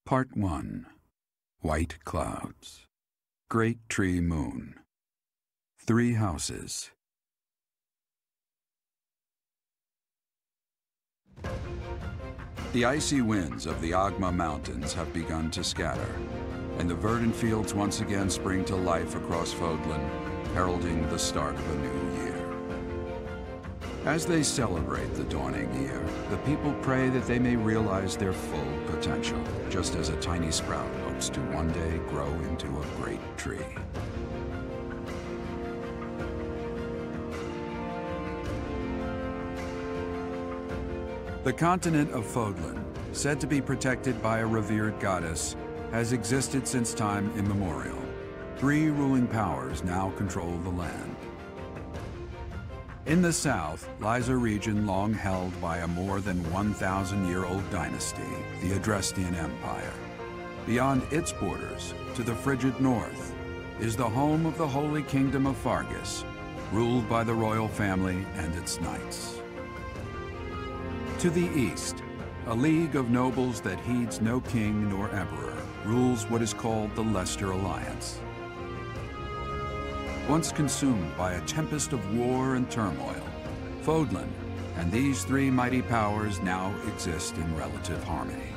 Part 1. White Clouds. Great Tree Moon. 3 houses. The icy winds of the Agma Mountains have begun to scatter, and the verdant fields once again spring to life across Fódlan, heralding the start of a new year. As they celebrate the dawning year, the people pray that they may realize their full potential, just as a tiny sprout hopes to one day grow into a great tree. The continent of Fódlan, said to be protected by a revered goddess, has existed since time immemorial. 3 ruling powers now control the land. In the south lies a region long held by a more than 1,000-year-old dynasty, the Adrestian Empire. Beyond its borders, to the frigid north, is the home of the Holy Kingdom of Faerghus, ruled by the royal family and its knights. To the east, a league of nobles that heeds no king nor emperor rules what is called the Leicester Alliance. Once consumed by a tempest of war and turmoil, Fódlan and these 3 mighty powers now exist in relative harmony.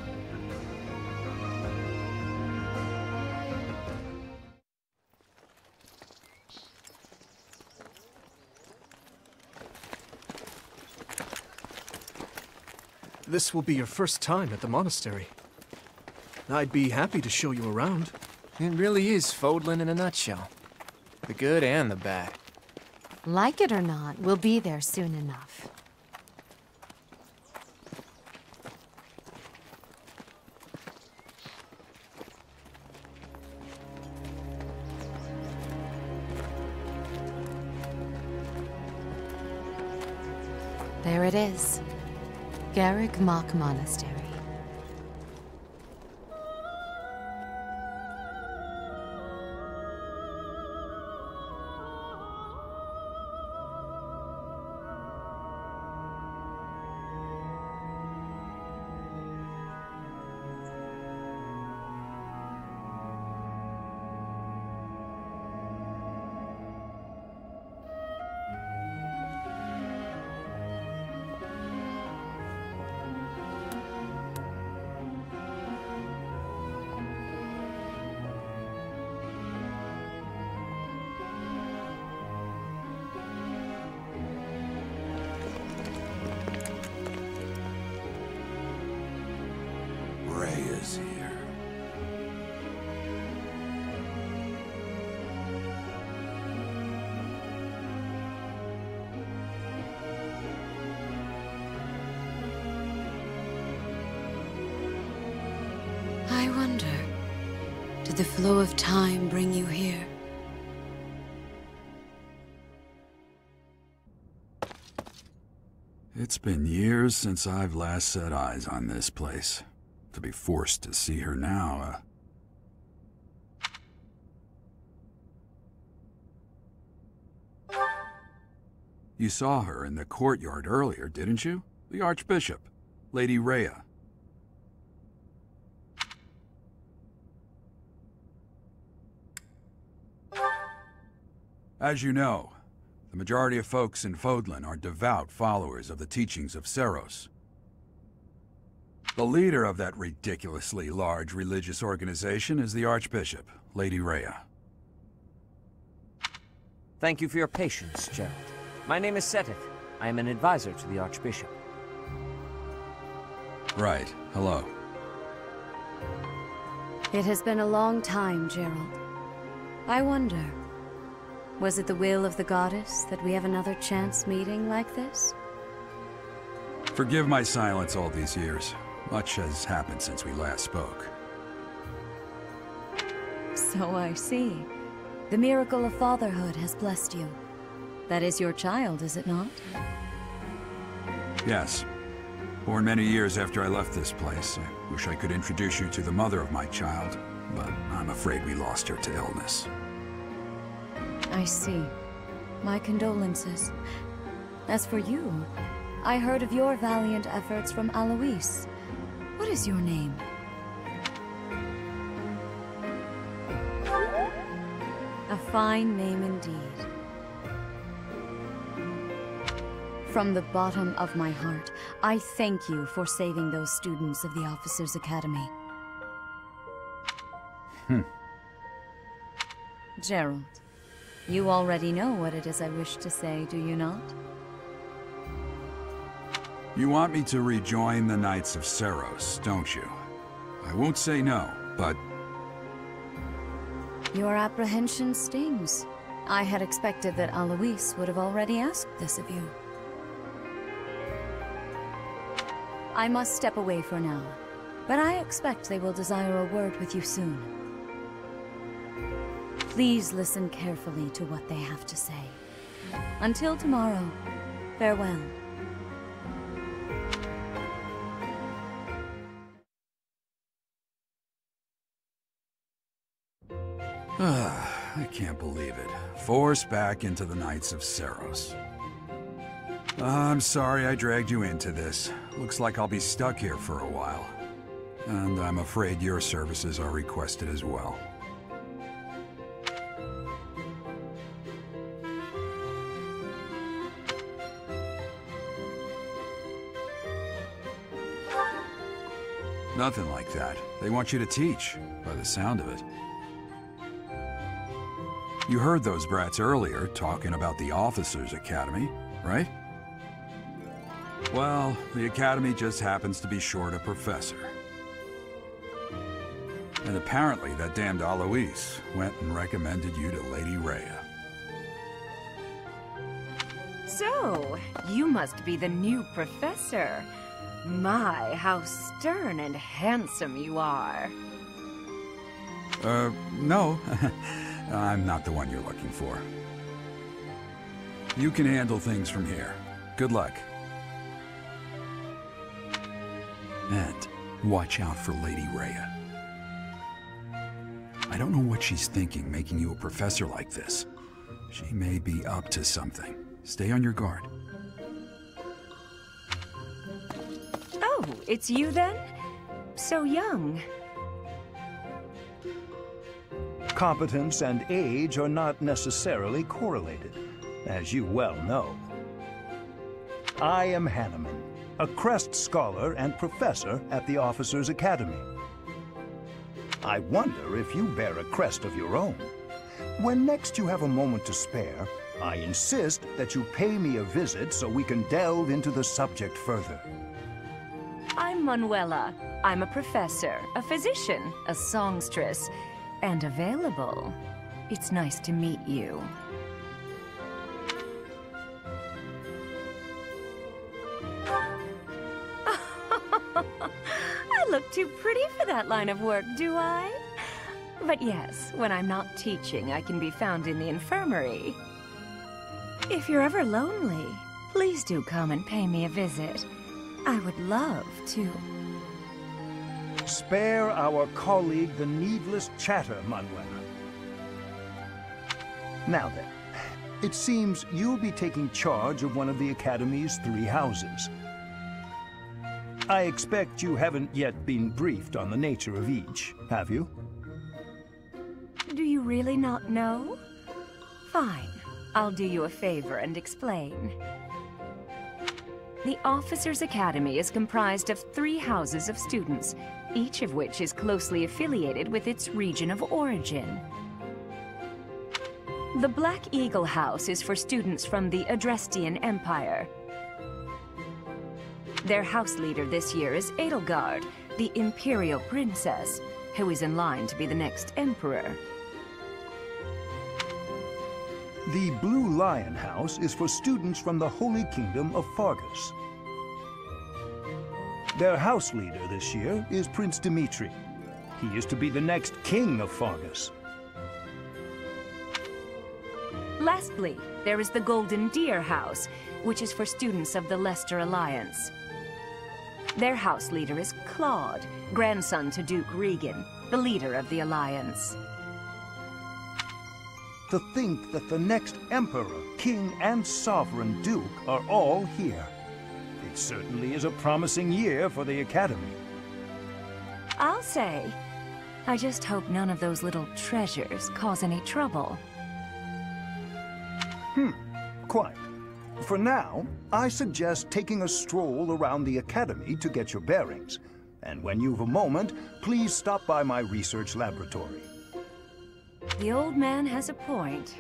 This will be your first time at the monastery. I'd be happy to show you around. It really is Fódlan in a nutshell. The good and the bad. Like it or not, we'll be there soon enough. There it is. Garrick Mock Monastery. Is here. I wonder, did the flow of time bring you here? It's been years since I've last set eyes on this place. To be forced to see her now, You saw her in the courtyard earlier, didn't you? The Archbishop, Lady Rhea. As you know, the majority of folks in Fódlan are devout followers of the teachings of Seiros. The leader of that ridiculously large religious organization is the Archbishop, Lady Rhea. Thank you for your patience, Gerald. My name is Seteth. I am an advisor to the Archbishop. Right. Hello. It has been a long time, Gerald. I wonder, was it the will of the goddess that we have another chance meeting like this? Forgive my silence all these years. Much has happened since we last spoke. So I see. The miracle of fatherhood has blessed you. That is your child, is it not? Yes. Born many years after I left this place. I wish I could introduce you to the mother of my child, but I'm afraid we lost her to illness. I see. My condolences. As for you, I heard of your valiant efforts from Alois. What is your name? A fine name indeed. From the bottom of my heart, I thank you for saving those students of the Officers' Academy. Gerald, you already know what it is I wish to say, do you not? You want me to rejoin the Knights of Seiros, don't you? I won't say no, but... Your apprehension stings. I had expected that Alois would have already asked this of you. I must step away for now, but I expect they will desire a word with you soon. Please listen carefully to what they have to say. Until tomorrow, farewell. I can't believe it. Forced back into the Knights of Seiros. I'm sorry I dragged you into this. Looks like I'll be stuck here for a while. And I'm afraid your services are requested as well. Nothing like that. They want you to teach, by the sound of it. You heard those brats earlier talking about the Officers' Academy, right? Well, the Academy just happens to be short a professor. And apparently that damned Alois went and recommended you to Lady Rhea. So, you must be the new professor. My, how stern and handsome you are. No. I'm not the one you're looking for. You can handle things from here. Good luck. And watch out for Lady Rhea. I don't know what she's thinking making you a professor like this. She may be up to something. Stay on your guard. Oh, it's you then? So young. Competence and age are not necessarily correlated, as you well know. I am Hanneman, a Crest Scholar and Professor at the Officers' Academy. I wonder if you bear a crest of your own. When next you have a moment to spare, I insist that you pay me a visit so we can delve into the subject further. I'm Manuela. I'm a professor, a physician, a songstress, and available. It's nice to meet you. I look too pretty for that line of work, do I? But yes, when I'm not teaching, I can be found in the infirmary. If you're ever lonely, please do come and pay me a visit. I would love to. Spare our colleague the needless chatter, Manuela. Now then, it seems you'll be taking charge of one of the Academy's 3 houses. I expect you haven't yet been briefed on the nature of each, have you? Do you really not know? Fine. I'll do you a favor and explain. The Officers' Academy is comprised of 3 houses of students, each of which is closely affiliated with its region of origin. The Black Eagle House is for students from the Adrestian Empire. Their house leader this year is Edelgard, the Imperial Princess, who is in line to be the next Emperor. The Blue Lion House is for students from the Holy Kingdom of Faerghus. Their house leader this year is Prince Dimitri. He is to be the next king of Faerghus. Lastly, there is the Golden Deer House, which is for students of the Leicester Alliance. Their house leader is Claude, grandson to Duke Regan, the leader of the Alliance. To think that the next Emperor, King, and Sovereign Duke are all here. It certainly is a promising year for the Academy. I'll say, I just hope none of those little treasures cause any trouble. Quite. For now, I suggest taking a stroll around the Academy to get your bearings. And when you've a moment, please stop by my research laboratory. The old man has a point.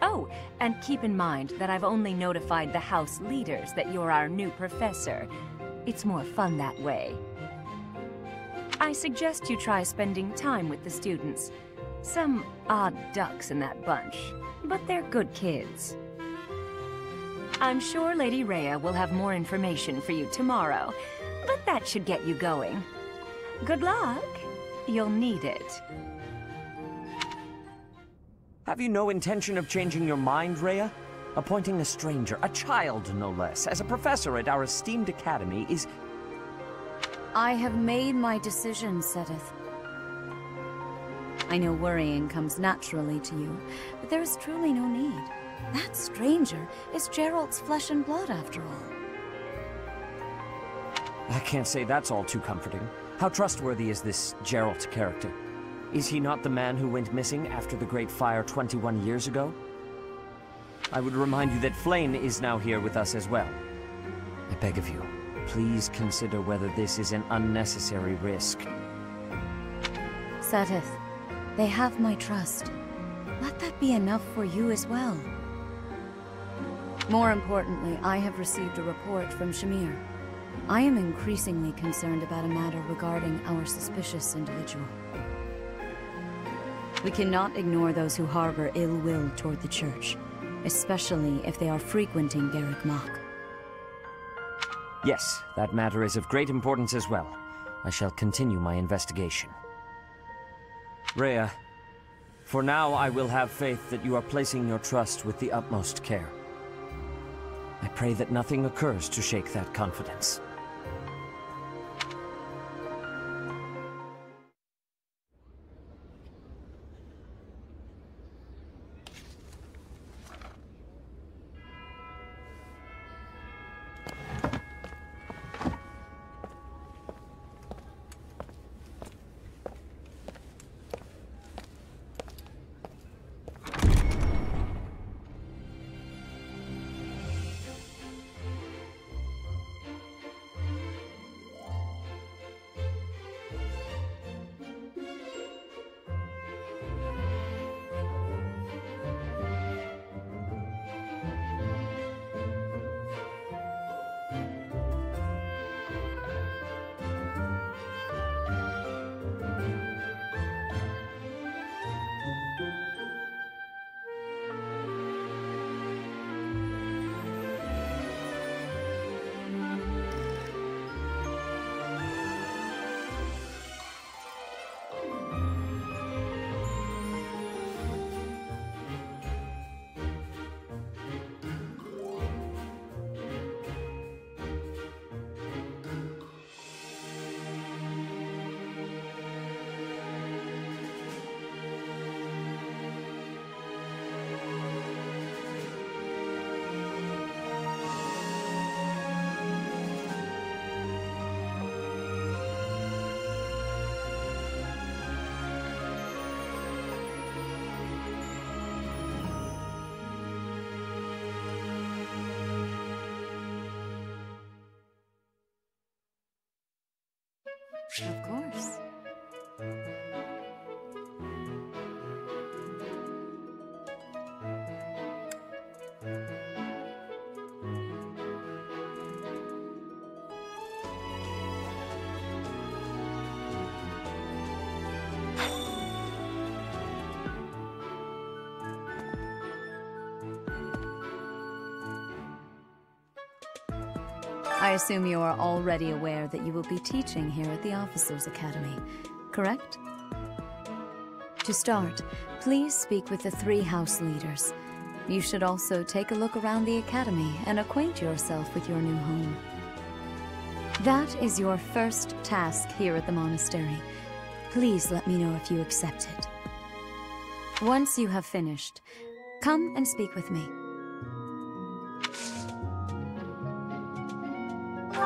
Oh, and keep in mind that I've only notified the house leaders that you're our new professor. It's more fun that way. I suggest you try spending time with the students. Some odd ducks in that bunch, but they're good kids. I'm sure Lady Rhea will have more information for you tomorrow, but that should get you going. Good luck. You'll need it. Have you no intention of changing your mind, Rhea? Appointing a stranger, a child no less, as a professor at our esteemed academy is... I have made my decision, Seteth. I know worrying comes naturally to you, but there is truly no need. That stranger is Geralt's flesh and blood, after all. I can't say that's all too comforting. How trustworthy is this Geralt character? Is he not the man who went missing after the Great Fire 21 years ago? I would remind you that Flayn is now here with us as well. I beg of you, please consider whether this is an unnecessary risk. Seteth, they have my trust. Let that be enough for you as well. More importantly, I have received a report from Shamir. I am increasingly concerned about a matter regarding our suspicious individual. We cannot ignore those who harbor ill will toward the Church, especially if they are frequenting Garreg Mach. Yes, that matter is of great importance as well. I shall continue my investigation. Rhea, for now I will have faith that you are placing your trust with the utmost care. I pray that nothing occurs to shake that confidence. Of course. I assume you are already aware that you will be teaching here at the Officers' Academy, correct? To start, please speak with the 3 house leaders. You should also take a look around the Academy and acquaint yourself with your new home. That is your first task here at the monastery. Please let me know if you accept it. Once you have finished, come and speak with me.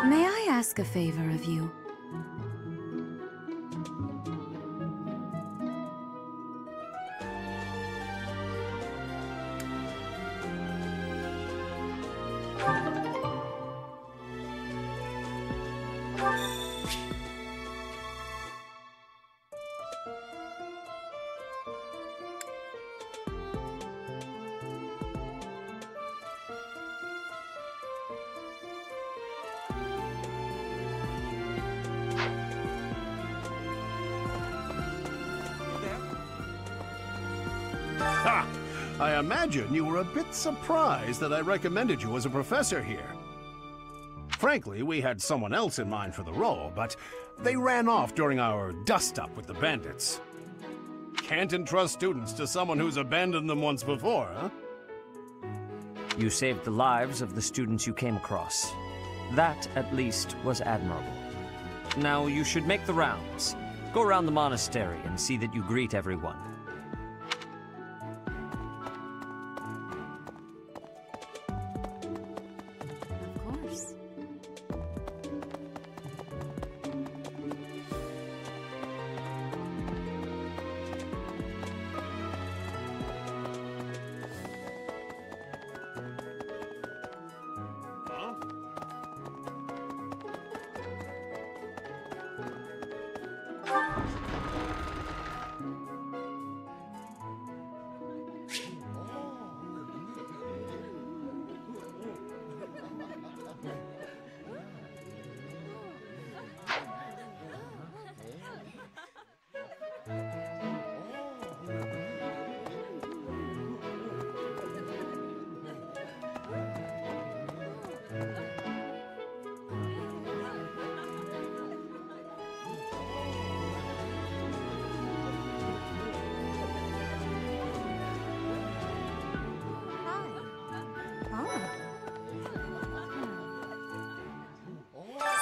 May I ask a favor of you? Ha! I imagine you were a bit surprised that I recommended you as a professor here. Frankly, we had someone else in mind for the role, but they ran off during our dust-up with the bandits. Can't entrust students to someone who's abandoned them once before, huh? You saved the lives of the students you came across. That, at least, was admirable. Now you should make the rounds. Go around the monastery and see that you greet everyone. Of course.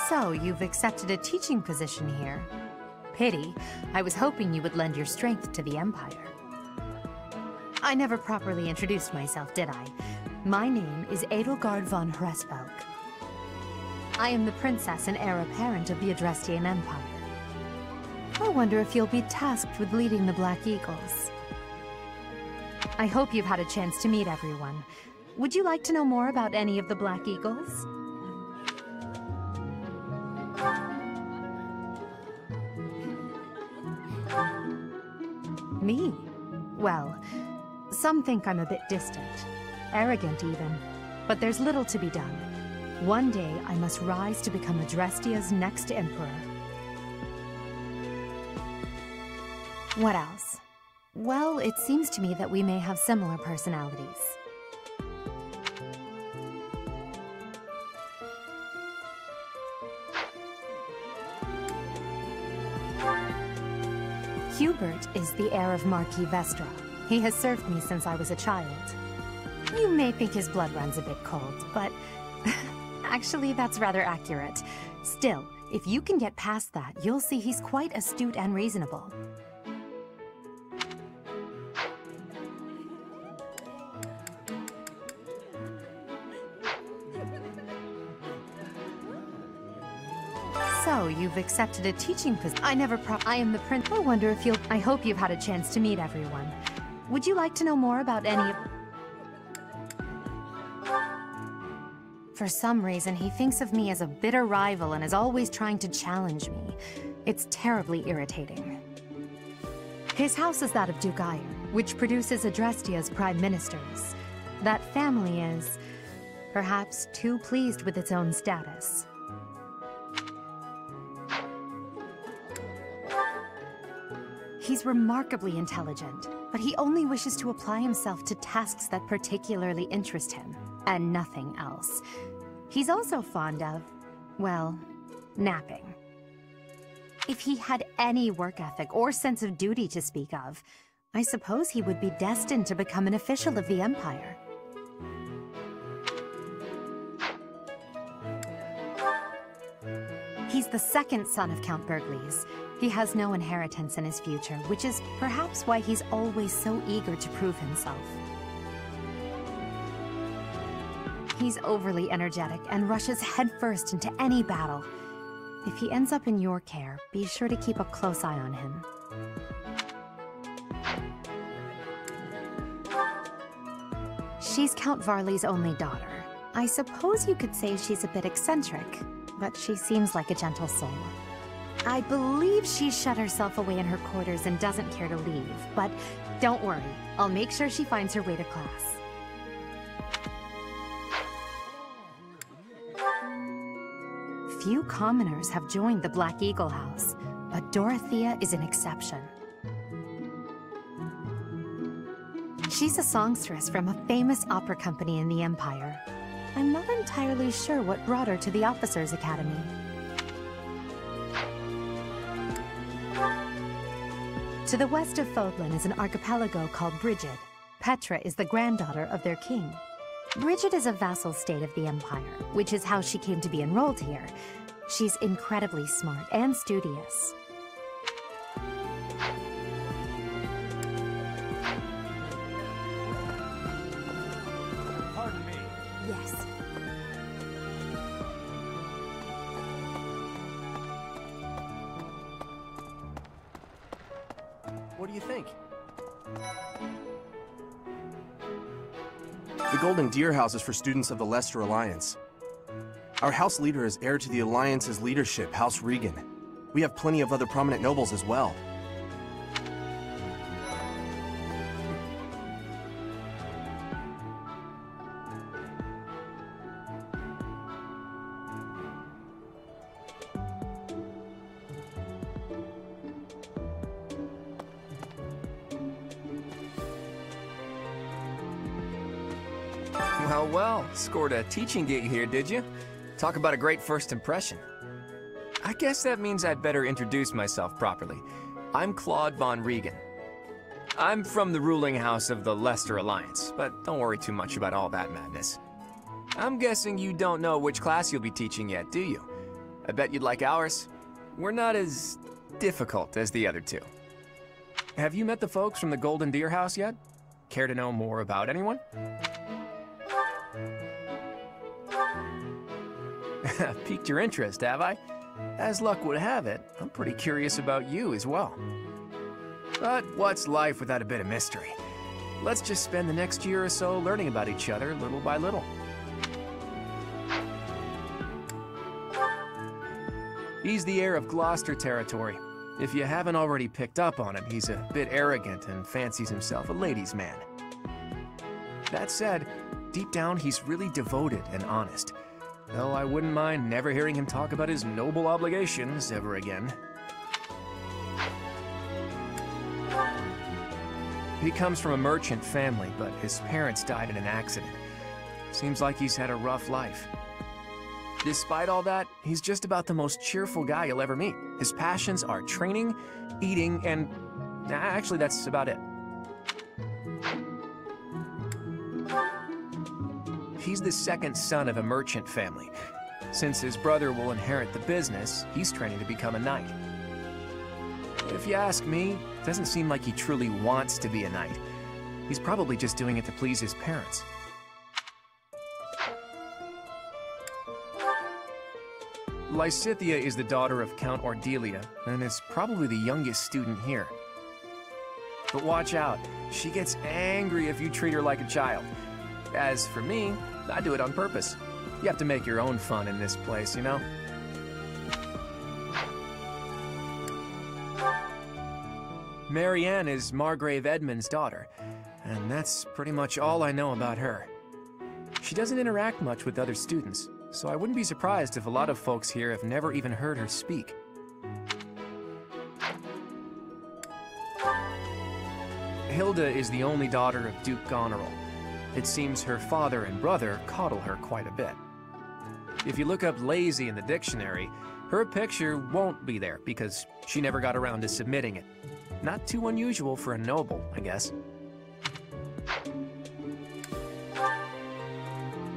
So, you've accepted a teaching position here. Pity. I was hoping you would lend your strength to the Empire. I never properly introduced myself, did I? My name is Edelgard von Hresvelg. I am the princess and heir apparent of the Adrestian Empire. I wonder if you'll be tasked with leading the Black Eagles. I hope you've had a chance to meet everyone. Would you like to know more about any of the Black Eagles? Me? Well, some think I'm a bit distant, arrogant even, but there's little to be done. One day I must rise to become Adrestia's next emperor. What else? Well, it seems to me that we may have similar personalities. Hubert is the heir of Marquis Vestra. He has served me since I was a child. You may think his blood runs a bit cold, but actually that's rather accurate. Still, if you can get past that, you'll see he's quite astute and reasonable. So, you've accepted a teaching position. I am the prince. I wonder if I hope you've had a chance to meet everyone. Would you like to know more about any of... For some reason, he thinks of me as a bitter rival and is always trying to challenge me. It's terribly irritating. His house is that of Duke Iron, which produces Adrestia's prime ministers. That family is, perhaps, too pleased with its own status. He's remarkably intelligent, but he only wishes to apply himself to tasks that particularly interest him, and nothing else. He's also fond of, well, napping. If he had any work ethic or sense of duty to speak of, I suppose he would be destined to become an official of the Empire. He's the second son of Count Bergliez. He has no inheritance in his future, which is perhaps why he's always so eager to prove himself. He's overly energetic and rushes headfirst into any battle. If he ends up in your care, be sure to keep a close eye on him. She's Count Varley's only daughter. I suppose you could say she's a bit eccentric, but she seems like a gentle soul. I believe she's shut herself away in her quarters and doesn't care to leave, but don't worry, I'll make sure she finds her way to class. Few commoners have joined the Black Eagle House, but Dorothea is an exception. She's a songstress from a famous opera company in the Empire. I'm not entirely sure what brought her to the Officers' Academy. To the west of Fódlan is an archipelago called Brigid. Petra is the granddaughter of their king. Brigid is a vassal state of the Empire, which is how she came to be enrolled here. She's incredibly smart and studious. Pardon me. Yes. What do you think? The Golden Deer House is for students of the Leicester Alliance. Our house leader is heir to the Alliance's leadership, House Regan. We have plenty of other prominent nobles as well. Well, scored a teaching gig here, did you? Talk about a great first impression. I guess that means I'd better introduce myself properly. I'm Claude von Regan. I'm from the ruling house of the Leicester Alliance, but don't worry too much about all that madness. I'm guessing you don't know which class you'll be teaching yet, do you? I bet you'd like ours. We're not as difficult as the other two. Have you met the folks from the Golden Deer House yet? Care to know more about anyone? Piqued your interest, have I? As luck would have it, I'm pretty curious about you as well. But what's life without a bit of mystery? Let's just spend the next year or so learning about each other little by little. He's the heir of Gloucester territory. If you haven't already picked up on him, he's a bit arrogant and fancies himself a ladies' man. That said, deep down he's really devoted and honest. Though I wouldn't mind never hearing him talk about his noble obligations ever again. He comes from a merchant family, but his parents died in an accident. Seems like he's had a rough life. Despite all that, he's just about the most cheerful guy you'll ever meet. His passions are training, eating, and... actually, that's about it. He's the second son of a merchant family. Since his brother will inherit the business, he's training to become a knight. If you ask me, it doesn't seem like he truly wants to be a knight. He's probably just doing it to please his parents. Leicester is the daughter of Count Ordelia, and is probably the youngest student here. But watch out, she gets angry if you treat her like a child. As for me, I do it on purpose. You have to make your own fun in this place, you know? Marianne is Margrave Edmund's daughter, and that's pretty much all I know about her. She doesn't interact much with other students, so I wouldn't be surprised if a lot of folks here have never even heard her speak. Hilda is the only daughter of Duke Goneril. It seems her father and brother coddle her quite a bit. If you look up lazy in the dictionary, her picture won't be there because she never got around to submitting it. Not too unusual for a noble, I guess.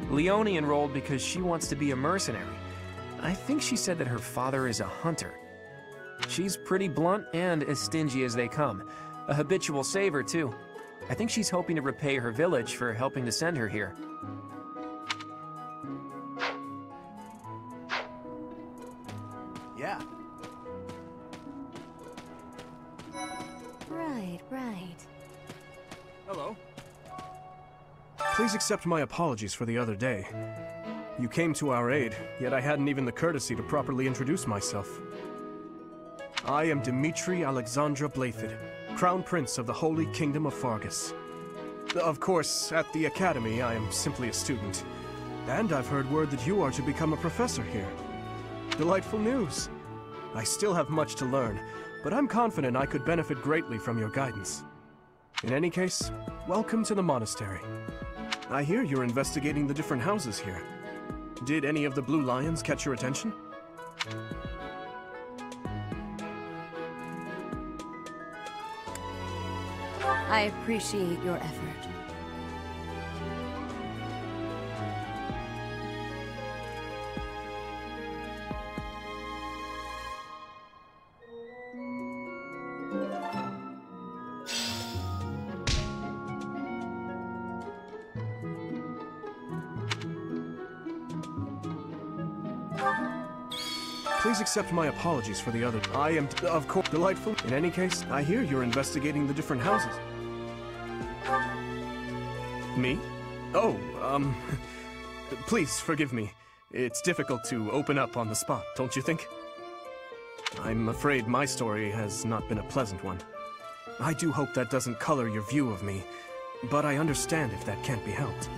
Leone enrolled because she wants to be a mercenary. I think she said that her father is a hunter. She's pretty blunt and as stingy as they come. A habitual saver, too. I think she's hoping to repay her village for helping to send her here. Yeah. Right. Hello. Please accept my apologies for the other day. You came to our aid, yet I hadn't even the courtesy to properly introduce myself. I am Dimitri Alexandra Blathid, Crown Prince of the Holy Kingdom of Faerghus. Of course, at the Academy, I am simply a student. And I've heard word that you are to become a professor here. Delightful news. I still have much to learn, but I'm confident I could benefit greatly from your guidance. In any case, welcome to the monastery. I hear you're investigating the different houses here. Did any of the blue lions catch your attention? I appreciate your effort. Please accept my apologies for the other. I am, of course, delightful. In any case, I hear you're investigating the different houses. Me? Oh, please forgive me. It's difficult to open up on the spot, don't you think? I'm afraid my story has not been a pleasant one. I do hope that doesn't color your view of me, but I understand if that can't be helped.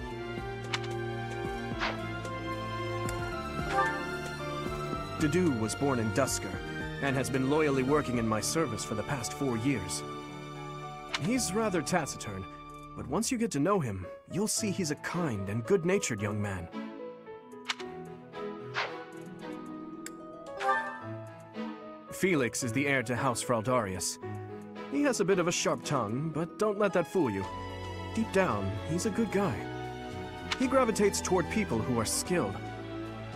The was born in Dusker, and has been loyally working in my service for the past 4 years. He's rather taciturn, but once you get to know him, you'll see he's a kind and good-natured young man. Felix is the heir to House Fraldarius. He has a bit of a sharp tongue, but don't let that fool you. Deep down, he's a good guy. He gravitates toward people who are skilled.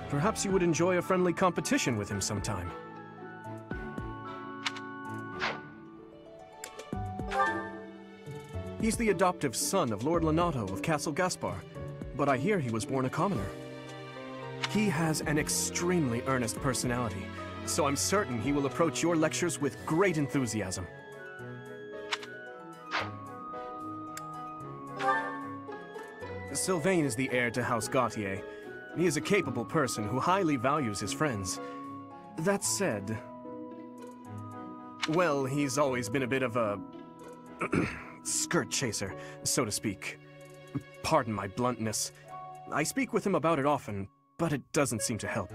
Perhaps you would enjoy a friendly competition with him sometime. He's the adoptive son of Lord Lenato of Castle Gaspar, but I hear he was born a commoner. He has an extremely earnest personality, so I'm certain he will approach your lectures with great enthusiasm. Sylvain is the heir to House Gautier. He is a capable person who highly values his friends. That said, well, he's always been a bit of a skirt chaser, so to speak. Pardon my bluntness. I speak with him about it often, but it doesn't seem to help.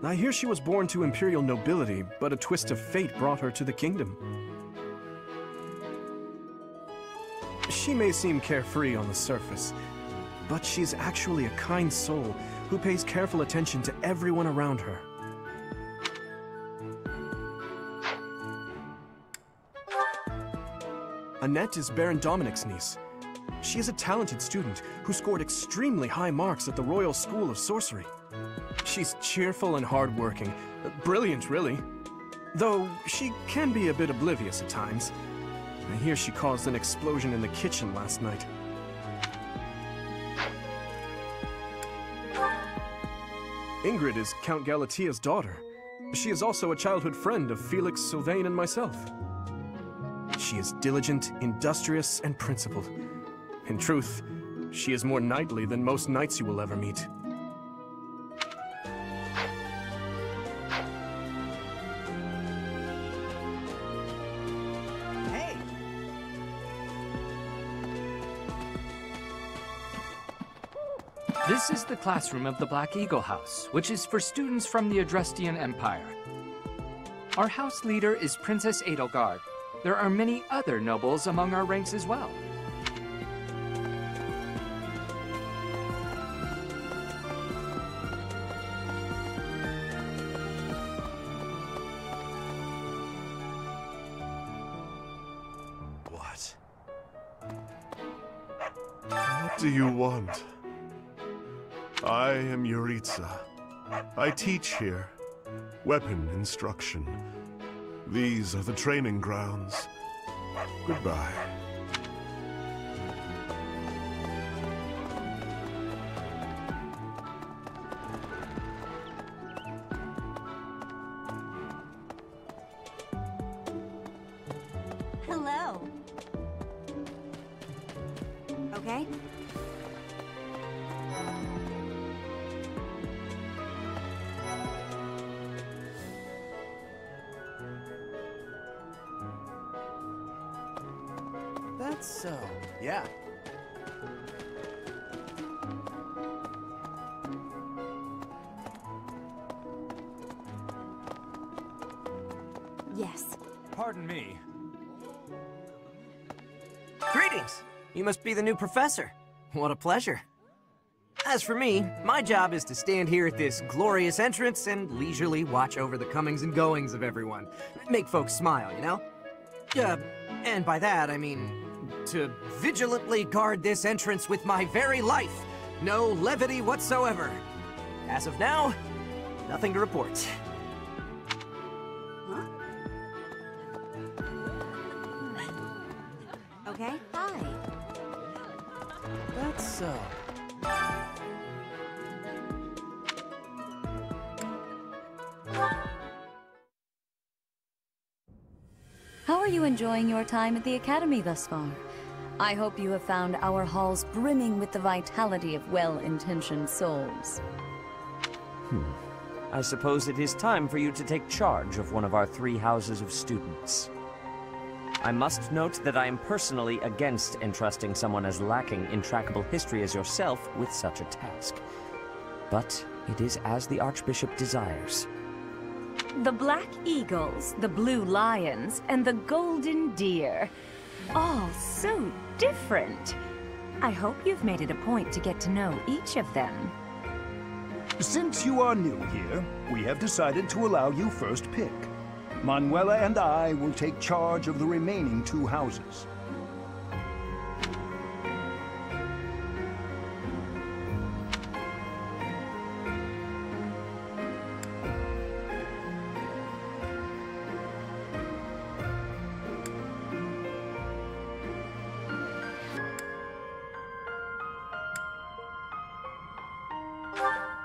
I hear she was born to imperial nobility, but a twist of fate brought her to the kingdom. She may seem carefree on the surface, but she's actually a kind soul who pays careful attention to everyone around her. Annette is Baron Dominic's niece. She is a talented student who scored extremely high marks at the Royal School of Sorcery. She's cheerful and hardworking. Brilliant, really. Though she can be a bit oblivious at times. I hear she caused an explosion in the kitchen last night. Ingrid is Count Galatia's daughter. She is also a childhood friend of Felix, Sylvain, and myself. She is diligent, industrious, and principled. In truth, she is more knightly than most knights you will ever meet. This is the classroom of the Black Eagle House, which is for students from the Adrestian Empire. Our house leader is Princess Edelgard. There are many other nobles among our ranks as well. What? What do you want? I am Yuritsa. I teach here. Weapon instruction. These are the training grounds. Goodbye. Hello. Okay? That's so, yeah. Yes. Pardon me. Greetings! You must be the new professor. What a pleasure. As for me, my job is to stand here at this glorious entrance and leisurely watch over the comings and goings of everyone. Make folks smile, you know? And by that, I mean to vigilantly guard this entrance with my very life. No levity whatsoever. As of now, nothing to report. Okay, hi. That's so. How are you enjoying your time at the Academy thus far? I hope you have found our halls brimming with the vitality of well-intentioned souls. I suppose it is time for you to take charge of one of our 3 houses of students. I must note that I am personally against entrusting someone as lacking in trackable history as yourself with such a task. But it is as the Archbishop desires. The Black Eagles, the Blue Lions, and the Golden Deer. All so different. I hope you've made it a point to get to know each of them. Since you are new here, we have decided to allow you first pick. Manuela and I will take charge of the remaining 2 houses.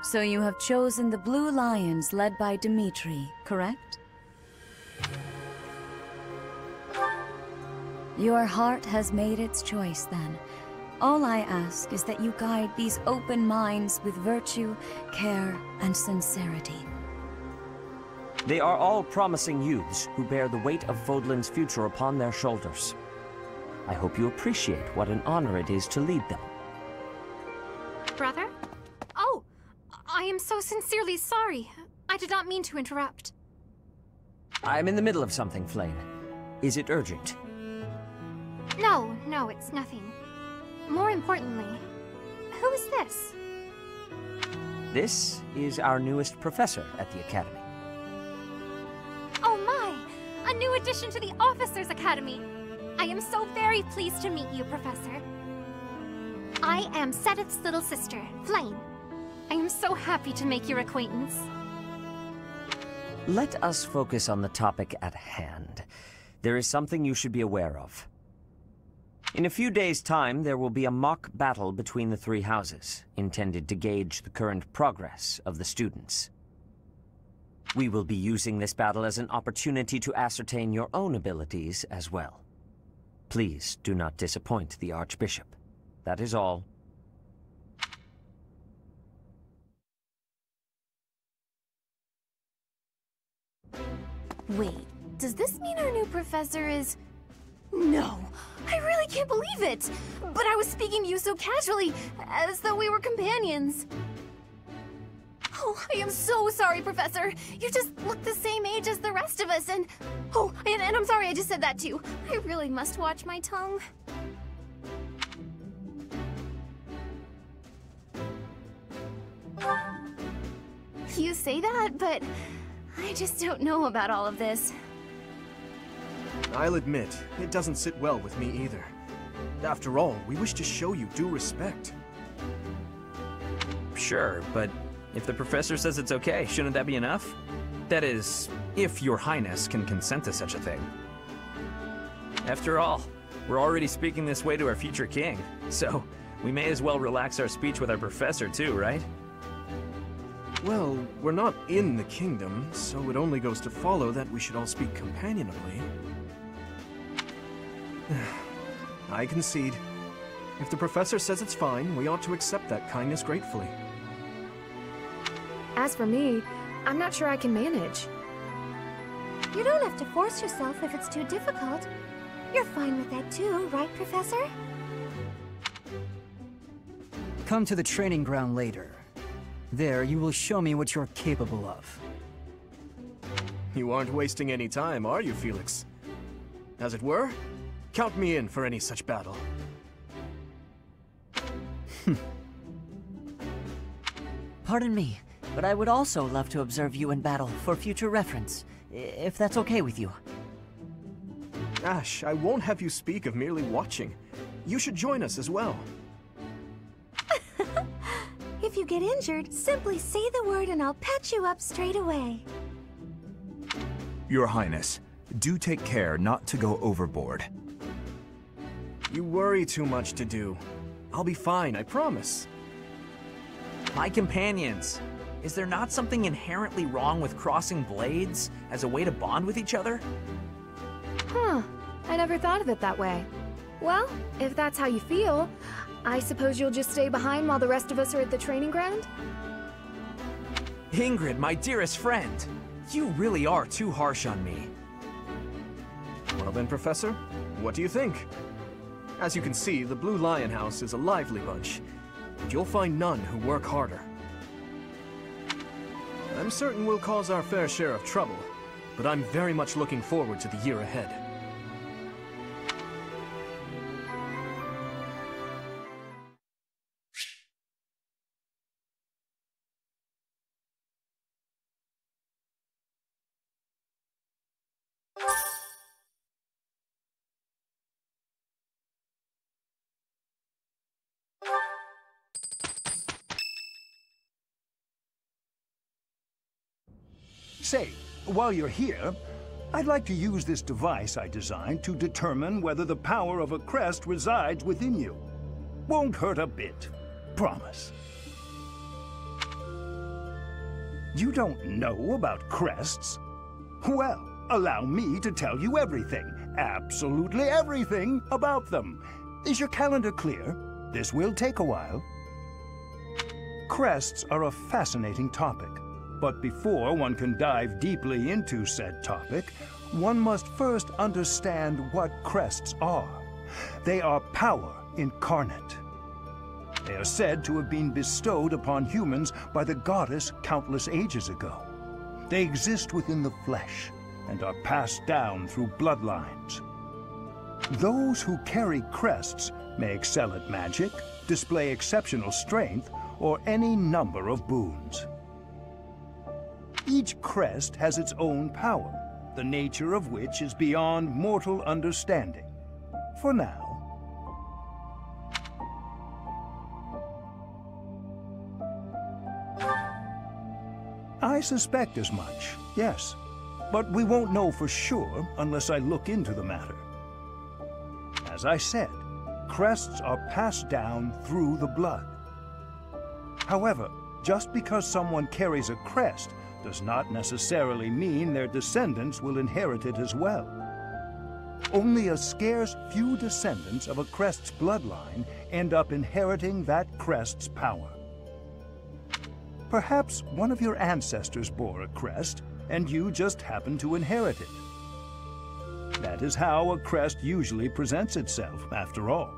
So you have chosen the Blue Lions led by Dimitri, correct? Your heart has made its choice, then. All I ask is that you guide these open minds with virtue, care, and sincerity. They are all promising youths who bear the weight of Fódlan's future upon their shoulders. I hope you appreciate what an honor it is to lead them. Brother? Oh, I am so sincerely sorry. I did not mean to interrupt. I'm in the middle of something, Flame. Is it urgent? No, it's nothing. More importantly, who is this? This is our newest professor at the Academy. Oh my! A new addition to the Officers' Academy! I am so very pleased to meet you, Professor. I am Sedith's little sister, Flame. I am so happy to make your acquaintance. Let us focus on the topic at hand. There is something you should be aware of. In a few days' time, there will be a mock battle between the 3 houses, intended to gauge the current progress of the students. We will be using this battle as an opportunity to ascertain your own abilities as well. Please do not disappoint the Archbishop. That is all. Wait, does this mean our new professor is... No! I really can't believe it! But I was speaking to you so casually, as though we were companions. Oh, I am so sorry, Professor. You just look the same age as the rest of us, and... Oh, and I'm sorry I just said that too. I really must watch my tongue. You say that, but I just don't know about all of this. I'll admit, it doesn't sit well with me either. After all, we wish to show you due respect. Sure, but if the professor says it's okay, shouldn't that be enough? That is, if your highness can consent to such a thing. After all, we're already speaking this way to our future king, so we may as well relax our speech with our professor too, right? Well, we're not in the kingdom, so it only goes to follow that we should all speak companionably. I concede. If the professor says it's fine, we ought to accept that kindness gratefully. As for me, I'm not sure I can manage. You don't have to force yourself if it's too difficult. You're fine with that too, right, Professor? Come to the training ground later. There, you will show me what you're capable of. You aren't wasting any time, are you, Felix? As it were, count me in for any such battle. Pardon me, but I would also love to observe you in battle for future reference, if that's okay with you. Ash, I won't have you speak of merely watching. You should join us as well. If you get injured, simply say the word and I'll patch you up straight away. Your Highness, do take care not to go overboard. You worry too much to do. I'll be fine, I promise. My companions, is there not something inherently wrong with crossing blades as a way to bond with each other? Huh, I never thought of it that way. Well, if that's how you feel, I suppose you'll just stay behind while the rest of us are at the training ground? Ingrid, my dearest friend, you really are too harsh on me. Well then, Professor, what do you think? As you can see, the Blue Lion House is a lively bunch, but you'll find none who work harder. I'm certain we'll cause our fair share of trouble, but I'm very much looking forward to the year ahead. Say, while you're here, I'd like to use this device I designed to determine whether the power of a crest resides within you. Won't hurt a bit. Promise. You don't know about crests? Well, allow me to tell you everything, absolutely everything about them. Is your calendar clear? This will take a while. Crests are a fascinating topic. But before one can dive deeply into said topic, one must first understand what crests are. They are power incarnate. They are said to have been bestowed upon humans by the goddess countless ages ago. They exist within the flesh and are passed down through bloodlines. Those who carry crests may excel at magic, display exceptional strength, or any number of boons. Each crest has its own power, the nature of which is beyond mortal understanding. For now. I suspect as much, yes. But we won't know for sure unless I look into the matter. As I said, crests are passed down through the blood. However, just because someone carries a crest does not necessarily mean their descendants will inherit it as well. Only a scarce few descendants of a crest's bloodline end up inheriting that crest's power. Perhaps one of your ancestors bore a crest, and you just happen to inherit it. That is how a crest usually presents itself, after all.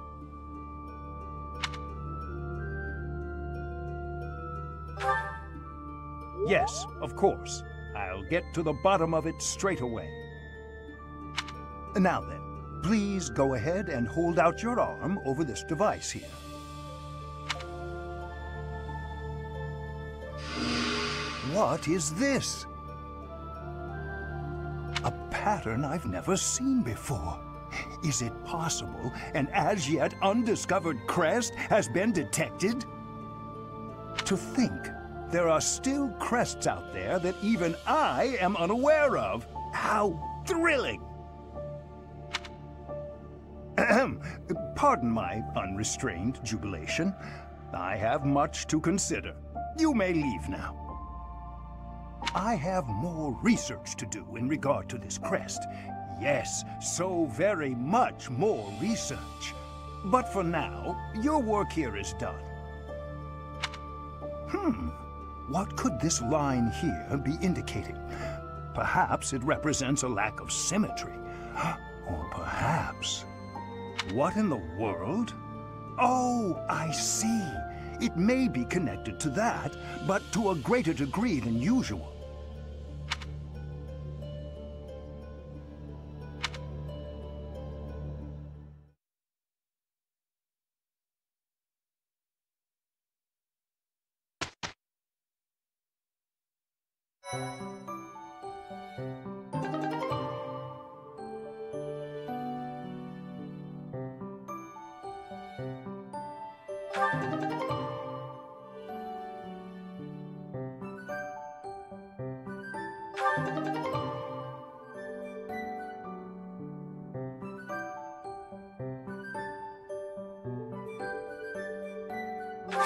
Yes, of course. I'll get to the bottom of it straight away. Now then, please go ahead and hold out your arm over this device here. What is this? A pattern I've never seen before. Is it possible an as yet undiscovered crest has been detected? To think there are still crests out there that even I am unaware of. How thrilling! Pardon my unrestrained jubilation. I have much to consider. You may leave now. I have more research to do in regard to this crest. Yes, so very much more research. But for now, your work here is done. What could this line here be indicating? Perhaps it represents a lack of symmetry. Or perhaps... What in the world? Oh, I see. It may be connected to that, but to a greater degree than usual.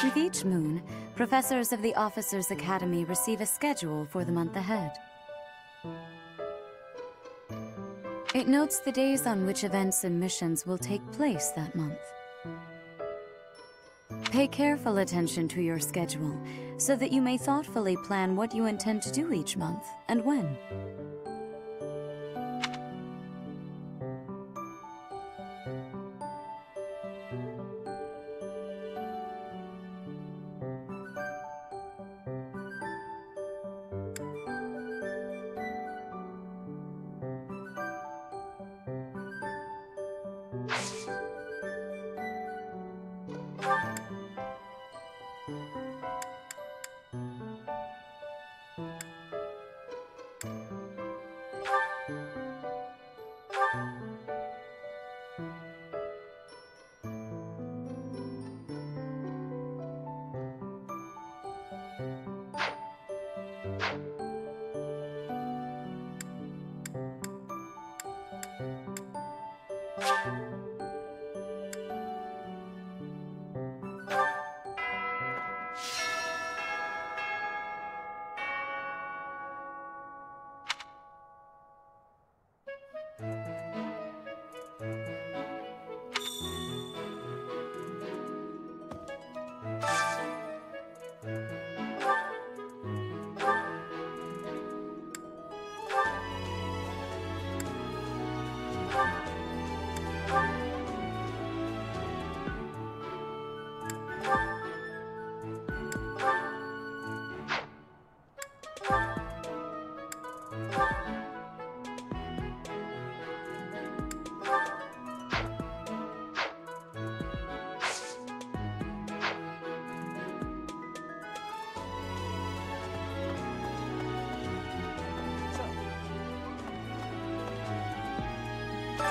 With each moon, professors of the Officers' Academy receive a schedule for the month ahead. It notes the days on which events and missions will take place that month. Pay careful attention to your schedule, so that you may thoughtfully plan what you intend to do each month, and when.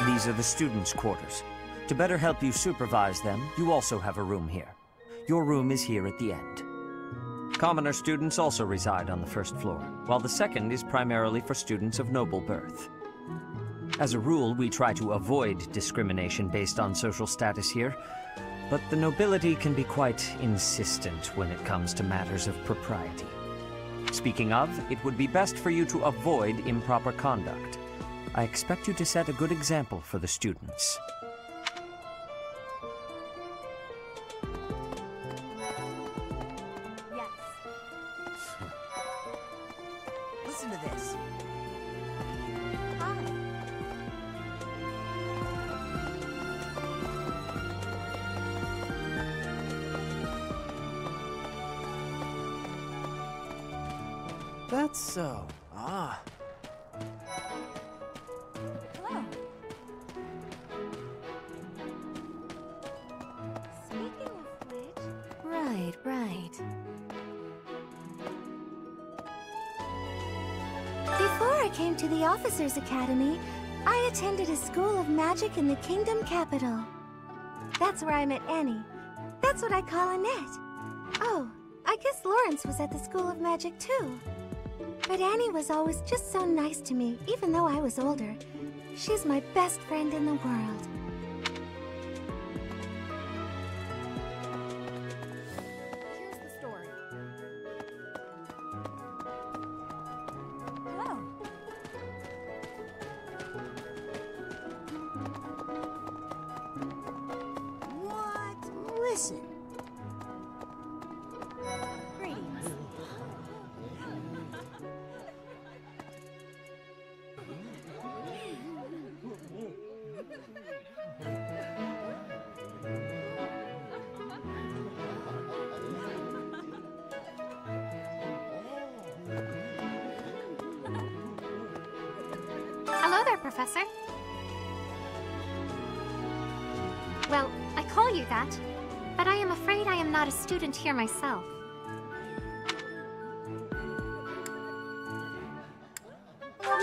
These are the students' quarters. To better help you supervise them, you also have a room here. Your room is here at the end. Commoner students also reside on the first floor, while the second is primarily for students of noble birth. As a rule, we try to avoid discrimination based on social status here, but the nobility can be quite insistent when it comes to matters of propriety. Speaking of, it would be best for you to avoid improper conduct. I expect you to set a good example for the students. Yes. Listen to this. Hi. That's so. Ah. Hello. Speaking of which... Right, right. Before I came to the Officers' Academy, I attended a school of magic in the Kingdom capital. That's where I met Annie. That's what I call Annette. Oh, I guess Lawrence was at the School of Magic too. But Annie was always just so nice to me, even though I was older. She's my best friend in the world. Here's the story. Hello. What? Listen. Greetings. Hello there, Professor. Well, I call you that, but I am afraid I am not a student here myself.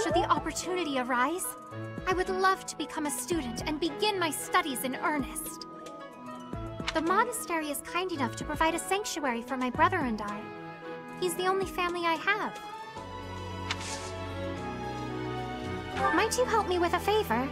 should the opportunity arise. I would love to become a student and begin my studies in earnest. The monastery is kind enough to provide a sanctuary for my brother and I. He's the only family I have. Might you help me with a favor?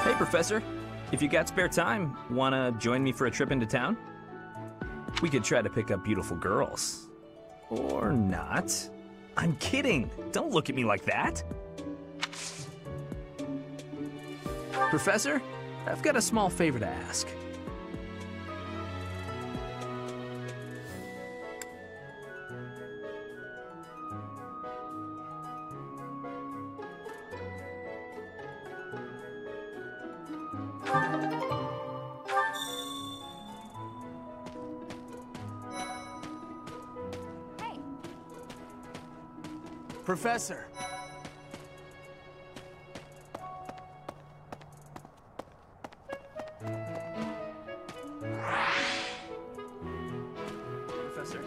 Hey, Professor. If you got spare time, wanna join me for a trip into town? We could try to pick up beautiful girls. Or not. I'm kidding. Don't look at me like that. Professor, I've got a small favor to ask. Professor! Professor?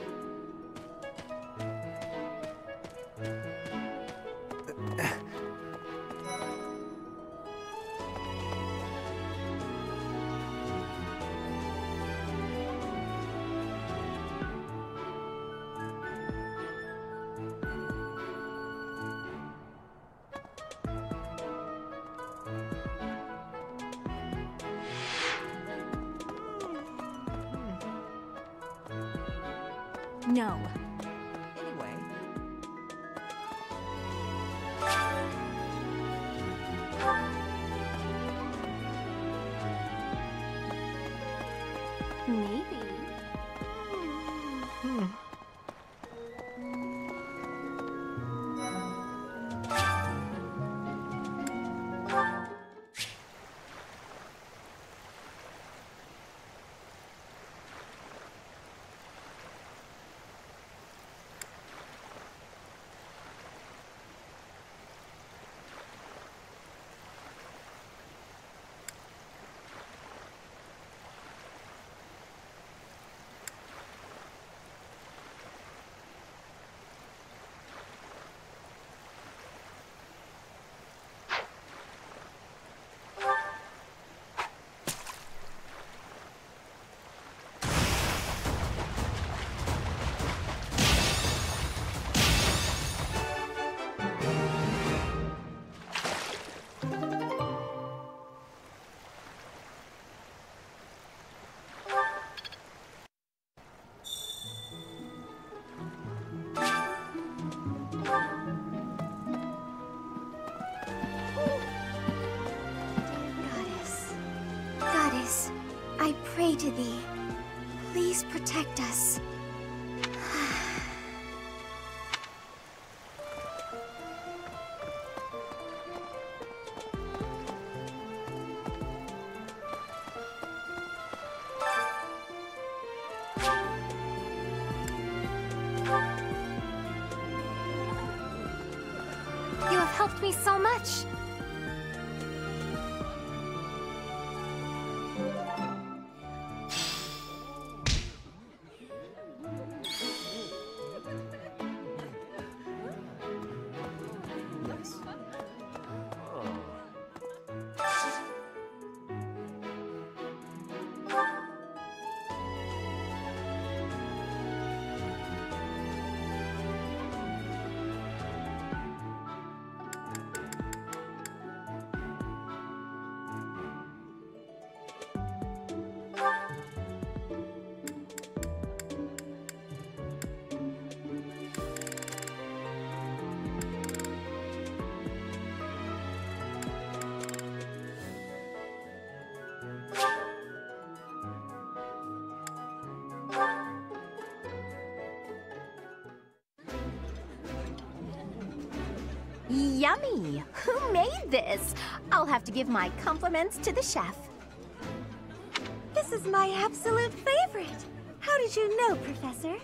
No. Anyway. Maybe. Goddess, I pray to thee. Please protect us. You have helped me so much. Yummy! Who made this? I'll have to give my compliments to the chef. This is my absolute favorite. How did you know, Professor?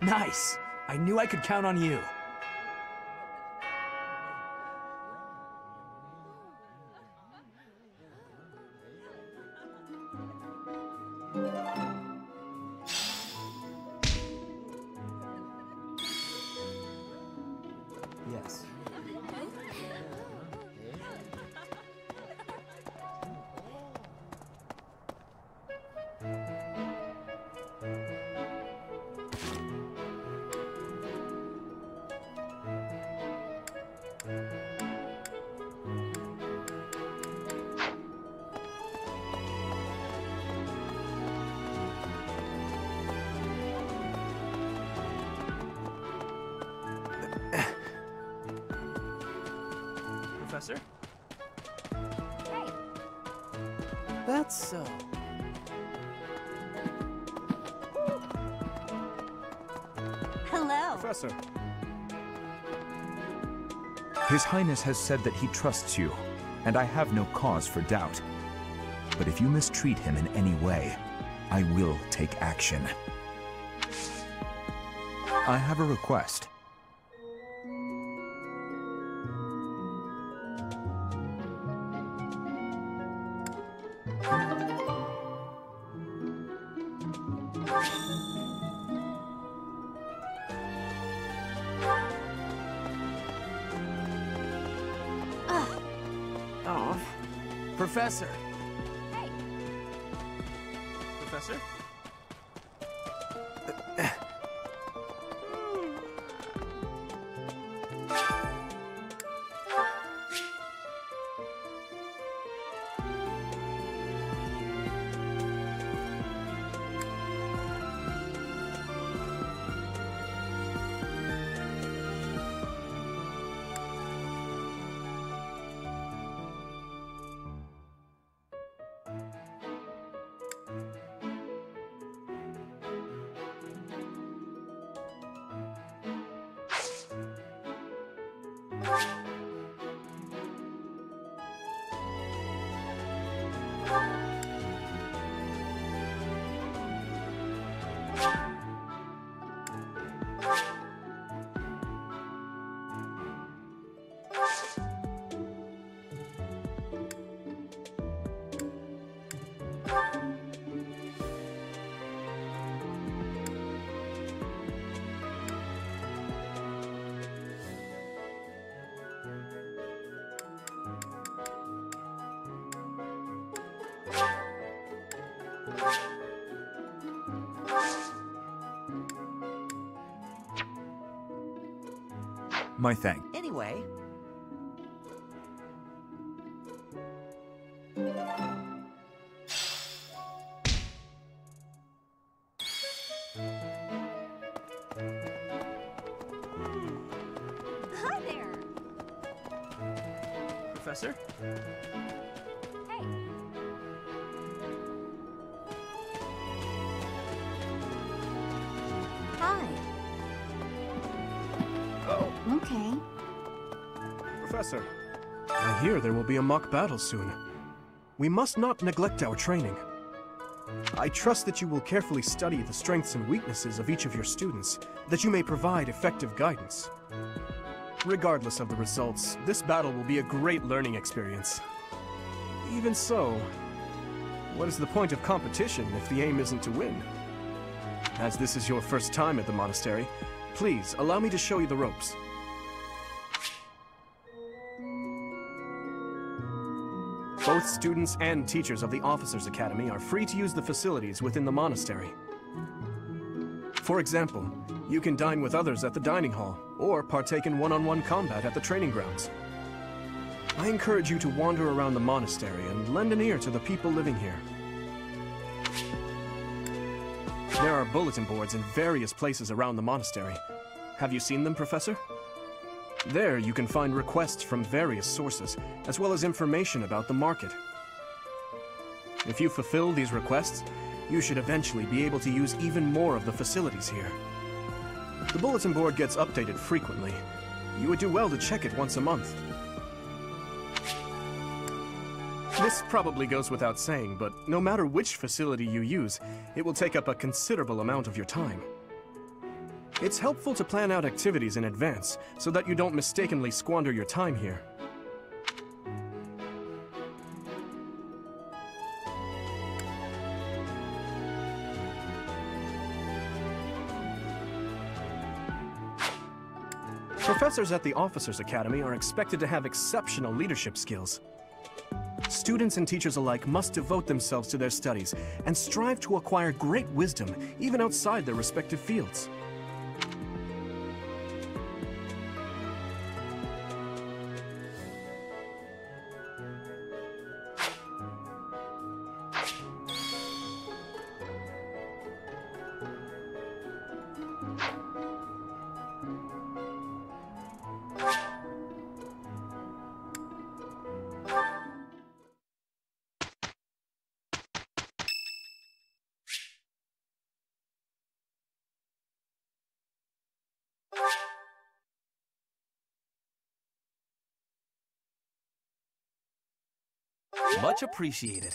Nice! I knew I could count on you. Yes. Professor? Hey. That's so. Hello. Professor. His Highness has said that he trusts you, and I have no cause for doubt. But if you mistreat him in any way, I will take action. I have a request. Oh. Professor! Hey. Professor? My thanks. Anyway. Hi there. Professor? Hey. Hi. Oh. Okay. Professor, I hear there will be a mock battle soon. We must not neglect our training. I trust that you will carefully study the strengths and weaknesses of each of your students, that you may provide effective guidance. Regardless of the results, this battle will be a great learning experience. Even so, what is the point of competition if the aim isn't to win? As this is your first time at the monastery, please allow me to show you the ropes. Both students and teachers of the Officers' Academy are free to use the facilities within the monastery. For example, you can dine with others at the dining hall, or partake in one-on-one combat at the training grounds. I encourage you to wander around the monastery and lend an ear to the people living here. There are bulletin boards in various places around the monastery. Have you seen them, Professor? There you can find requests from various sources, as well as information about the market. If you fulfill these requests, you should eventually be able to use even more of the facilities here. The bulletin board gets updated frequently. You would do well to check it once a month. This probably goes without saying, but no matter which facility you use, it will take up a considerable amount of your time. It's helpful to plan out activities in advance, so that you don't mistakenly squander your time here. Professors at the Officers' Academy are expected to have exceptional leadership skills. Students and teachers alike must devote themselves to their studies and strive to acquire great wisdom even outside their respective fields. Much appreciated.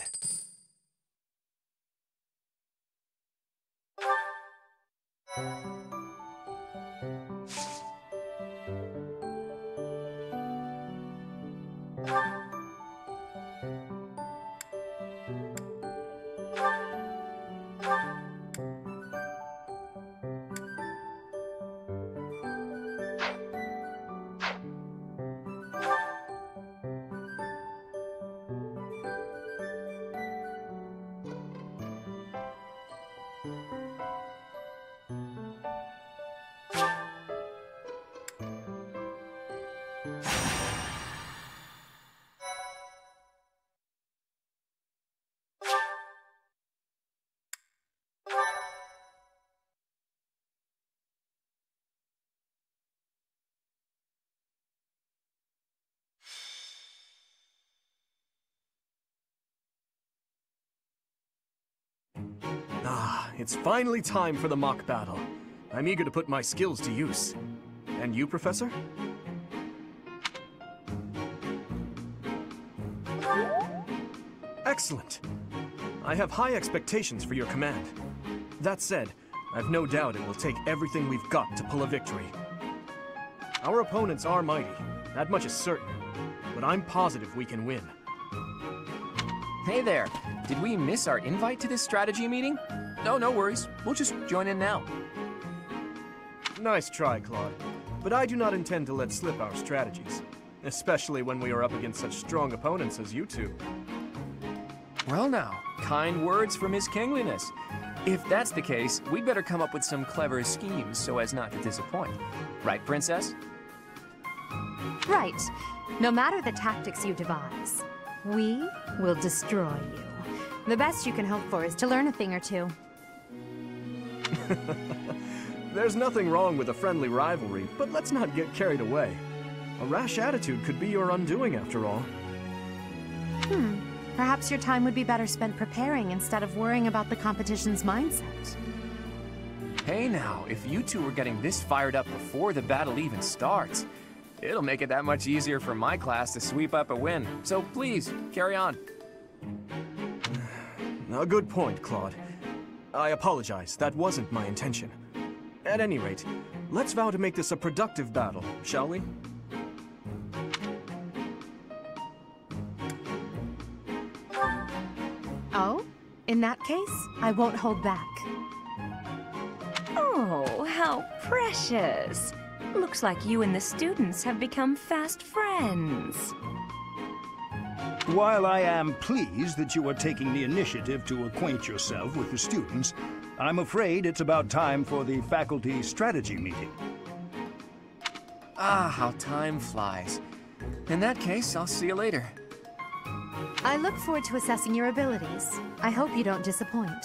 It's finally time for the mock battle. I'm eager to put my skills to use. And you, Professor? Excellent. I have high expectations for your command. That said, I've no doubt it will take everything we've got to pull a victory. Our opponents are mighty, that much is certain, but I'm positive we can win. Hey there, did we miss our invite to this strategy meeting? No worries, we'll just join in now. Nice try, Claude, but I do not intend to let slip our strategies, especially when we are up against such strong opponents as you two. Well now, kind words from His Kingliness. If that's the case, we'd better come up with some clever schemes so as not to disappoint. Right, Princess? Right. No matter the tactics you devise, we will destroy you. The best you can hope for is to learn a thing or two. There's nothing wrong with a friendly rivalry, but let's not get carried away. A rash attitude could be your undoing, after all. Perhaps your time would be better spent preparing instead of worrying about the competition's mindset. Hey now, if you two were getting this fired up before the battle even starts, it'll make it that much easier for my class to sweep up a win. So please, carry on. A good point, Claude. I apologize, that wasn't my intention. At any rate, let's vow to make this a productive battle, shall we? Oh? In that case, I won't hold back. Oh, how precious. Looks like you and the students have become fast friends. While I am pleased that you are taking the initiative to acquaint yourself with the students, I'm afraid it's about time for the faculty strategy meeting. Ah, how time flies. In that case, I'll see you later. I look forward to assessing your abilities. I hope you don't disappoint.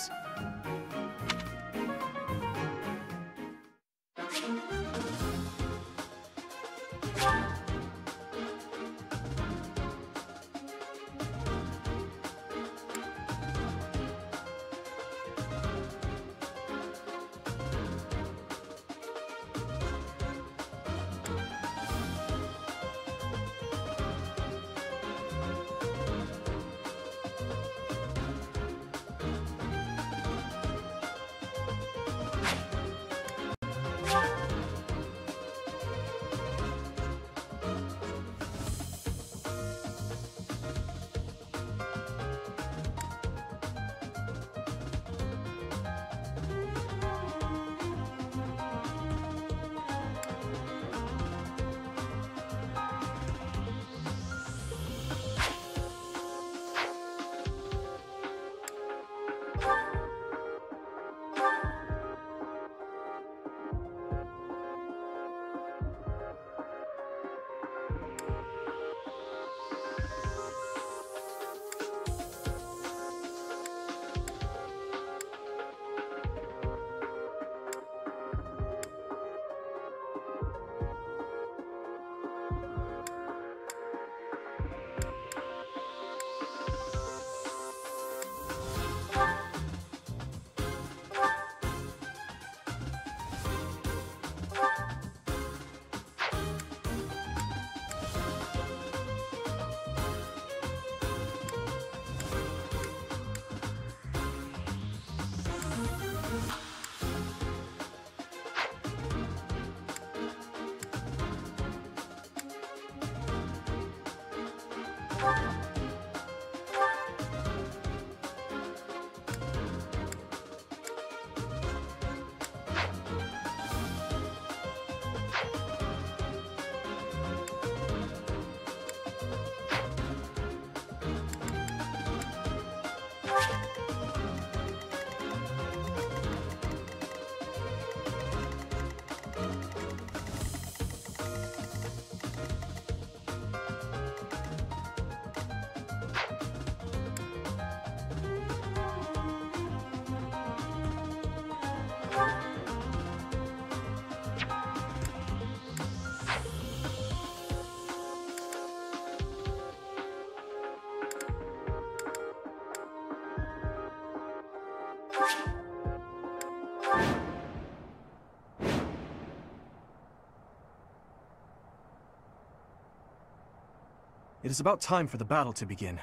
It is about time for the battle to begin.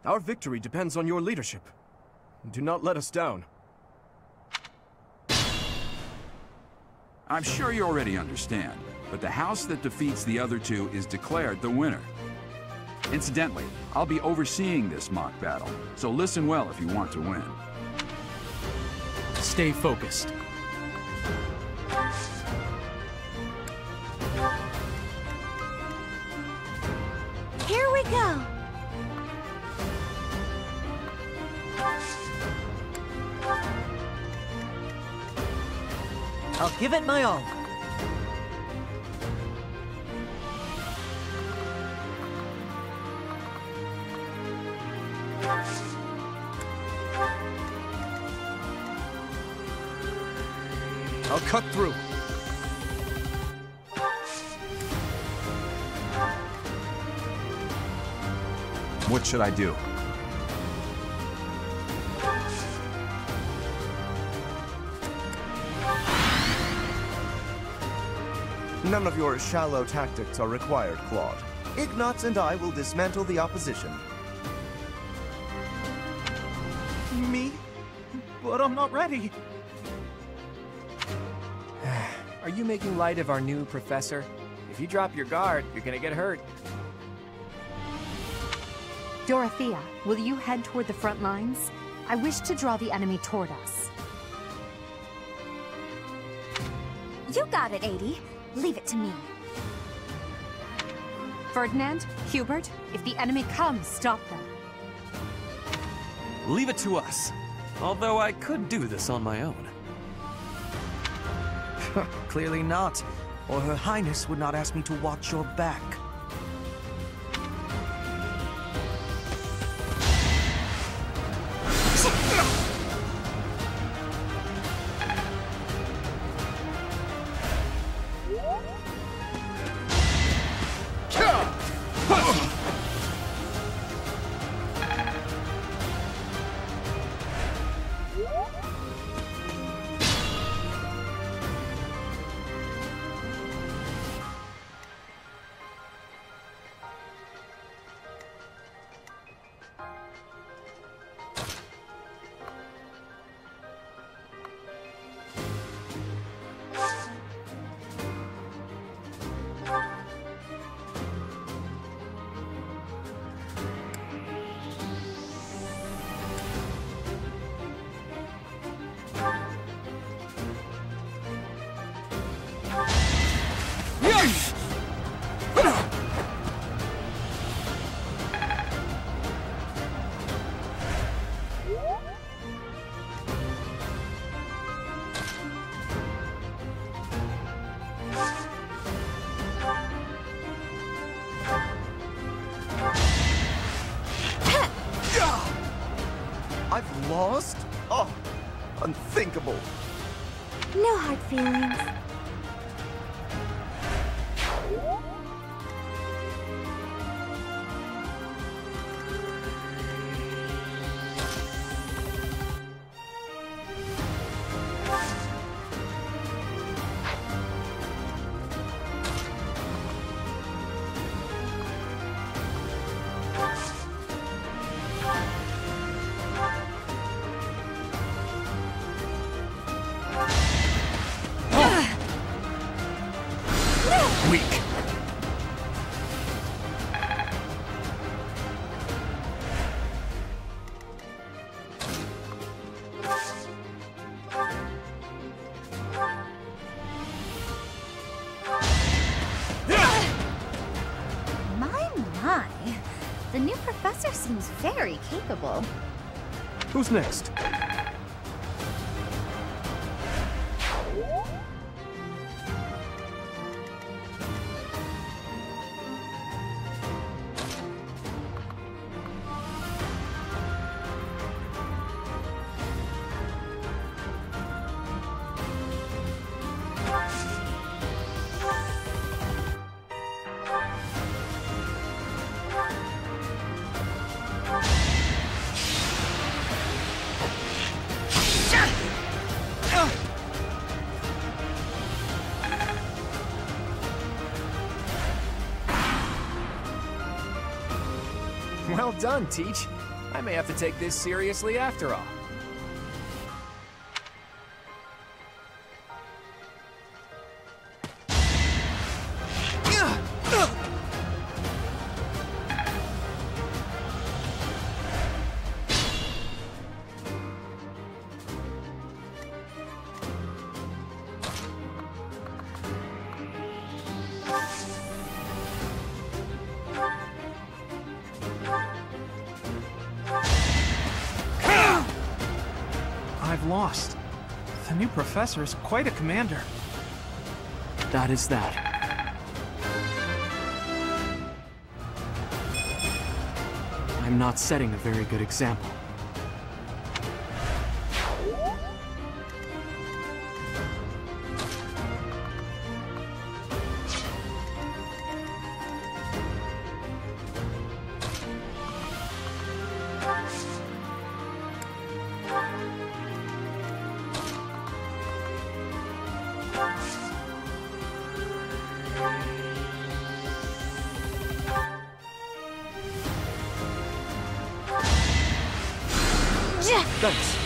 Our victory depends on your leadership. Do not let us down. I'm sure you already understand, but the house that defeats the other two is declared the winner. Incidentally, I'll be overseeing this mock battle, so listen well if you want to win. Stay focused. Here we go! I'll give it my all. I'll cut through. What should I do? None of your shallow tactics are required, Claude. Ignatz and I will dismantle the opposition. Me? But I'm not ready. Are you making light of our new professor? If you drop your guard, you're gonna get hurt. Dorothea, will you head toward the front lines? I wish to draw the enemy toward us. You got it, 80. Leave it to me. Ferdinand, Hubert, if the enemy comes, stop them. Leave it to us. Although I could do this on my own. Clearly not, or Her Highness would not ask me to watch your back. I've lost? Oh, unthinkable. No hard feelings. Weak. My. The new professor seems very capable. Who's next? Well done, Teach. I may have to take this seriously after all. I've lost. The new professor is quite a commander. That is that. I'm not setting a very good example. Thanks.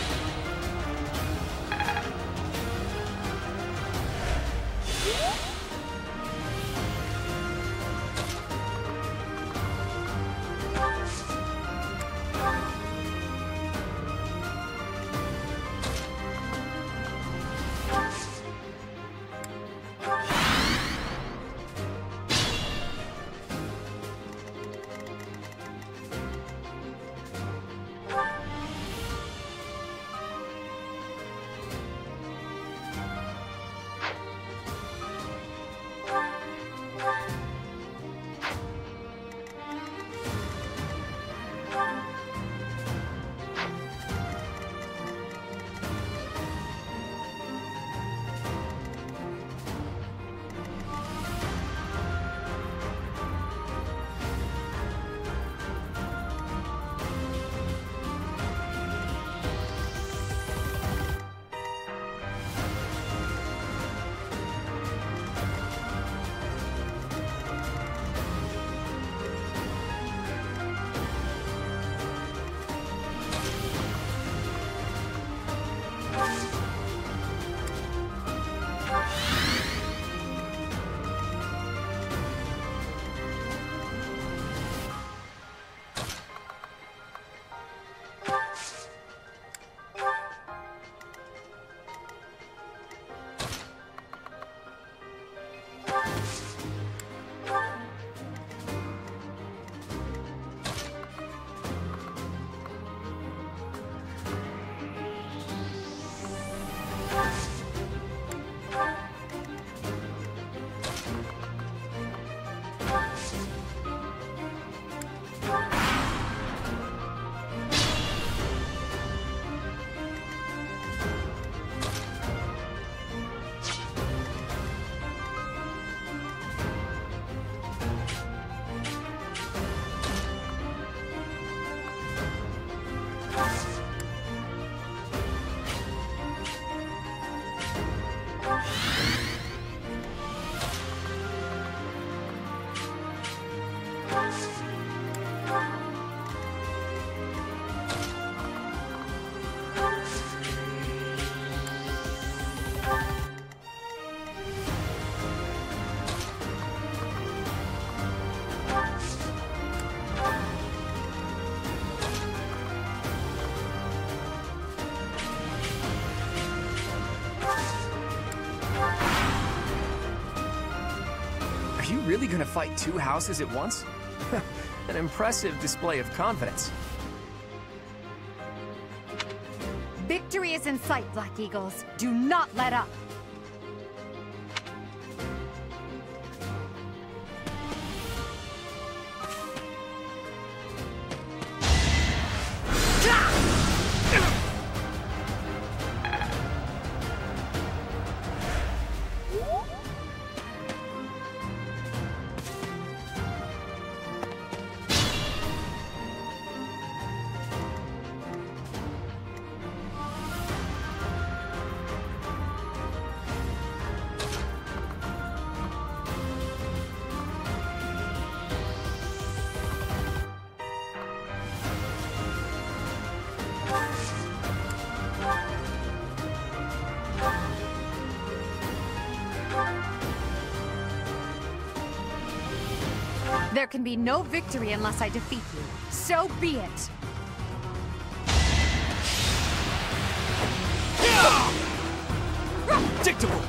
Are you really gonna fight two houses at once? An impressive display of confidence. Victory is in sight, Black Eagles. Do not let up. There can be no victory unless I defeat you. So be it! Predictable!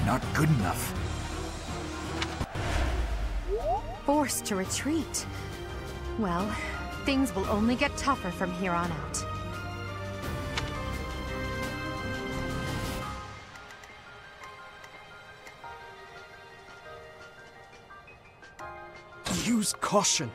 Not good enough. Forced to retreat. Well, things will only get tougher from here on out. Use caution.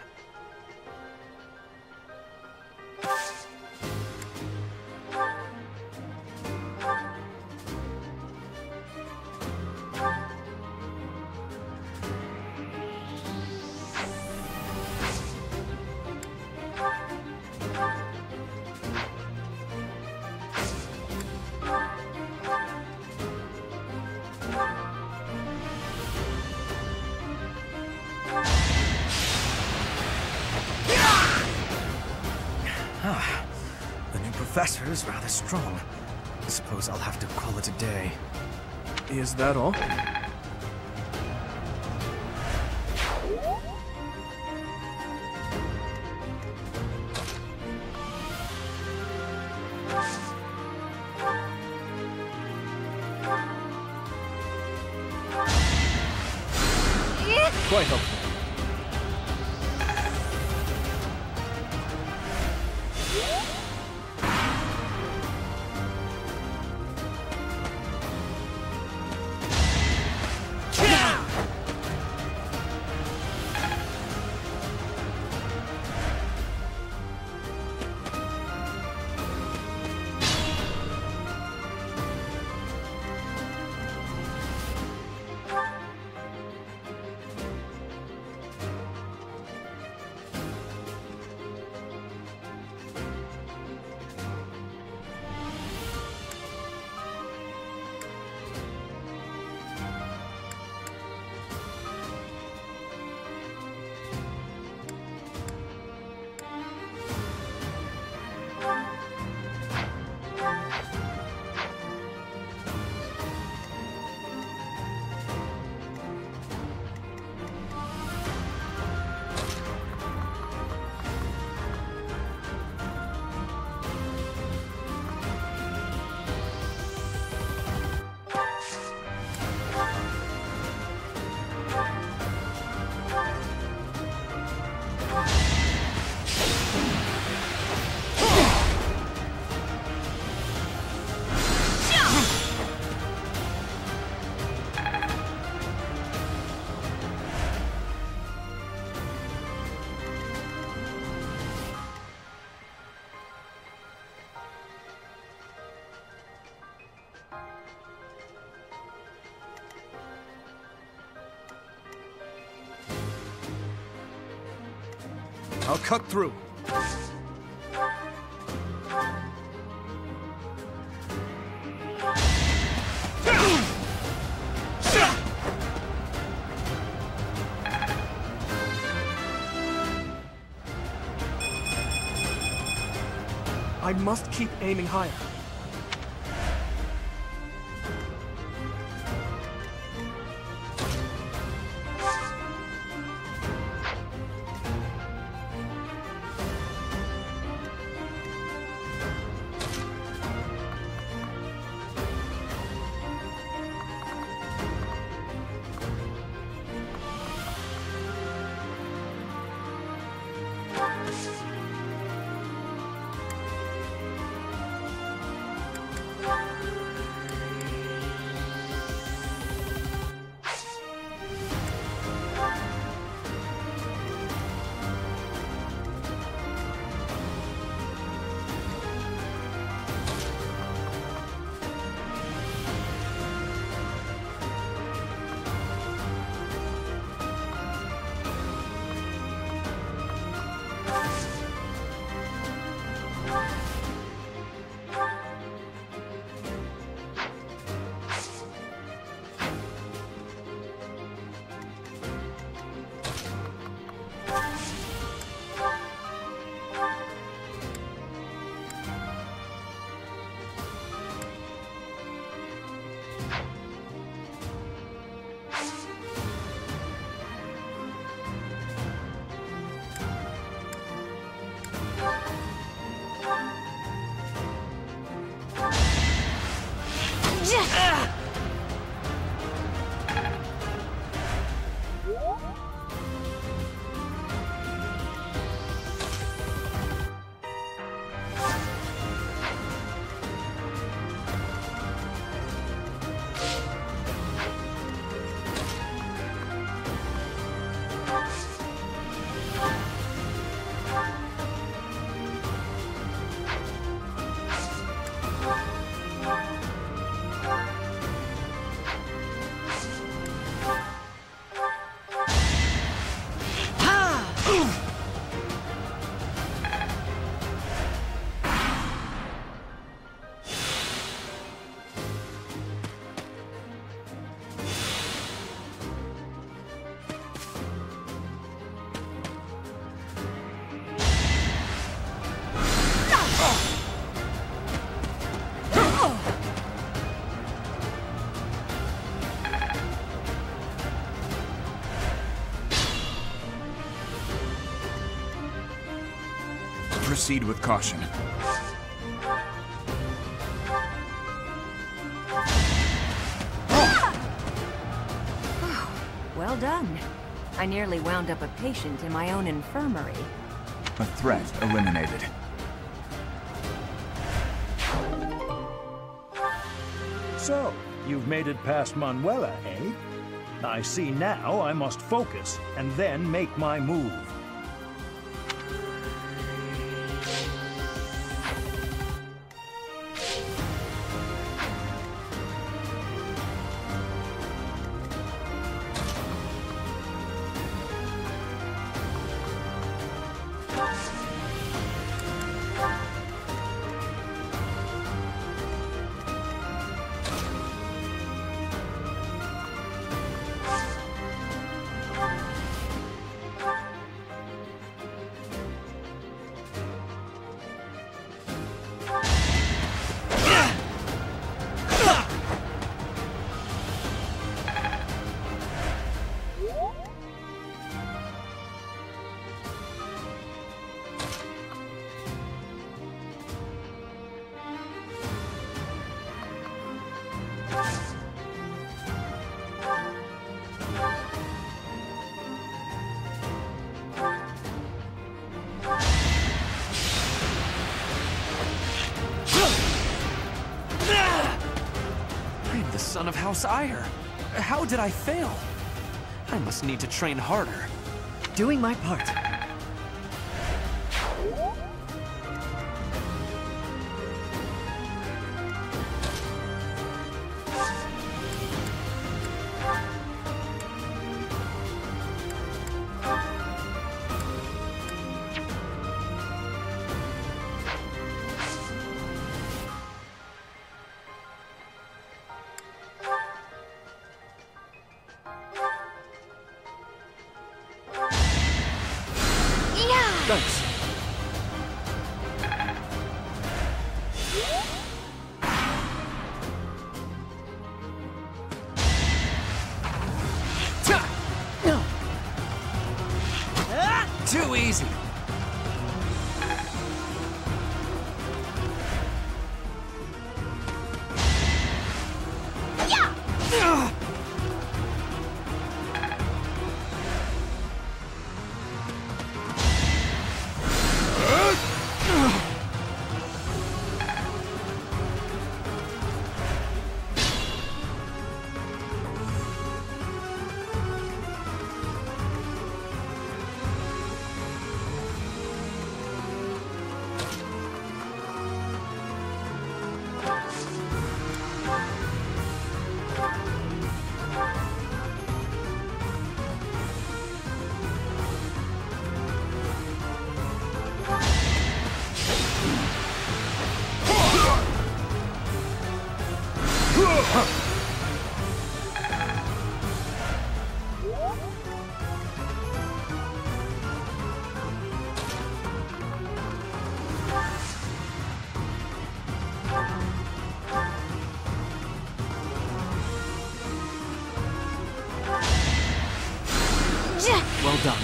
The new professor is rather strong. I suppose I'll have to call it a day. Is that all? Quite helpful. I'll cut through. I must keep aiming higher. Proceed with caution. Well done. I nearly wound up a patient in my own infirmary. A threat eliminated. So, you've made it past Manuela, eh? I see now I must focus, and then make my move. Son of House Ire. How did I fail? I must need to train harder. Doing my part. Thanks. Too easy. Well done.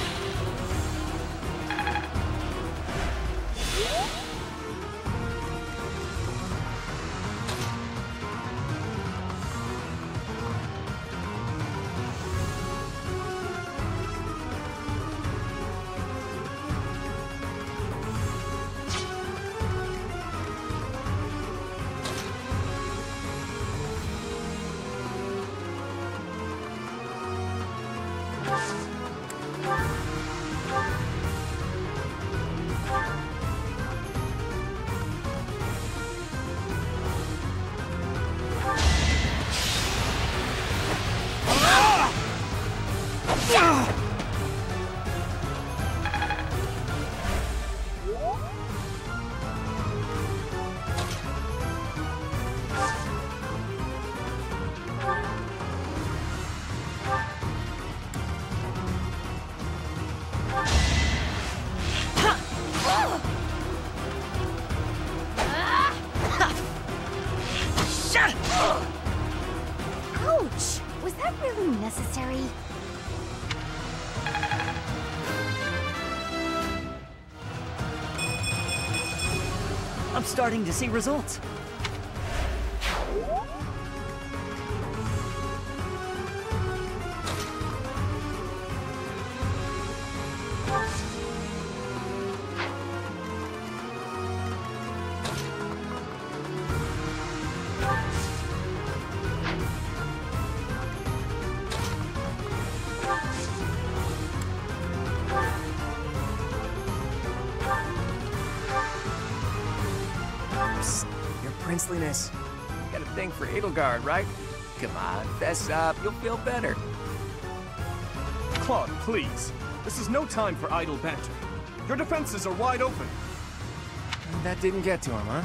Ouch! Was that really necessary? I'm starting to see results. Princeliness. You got a thing for Edelgard, right? Come on, fess up. You'll feel better. Claude, please. This is no time for idle banter. Your defenses are wide open. That didn't get to him, huh?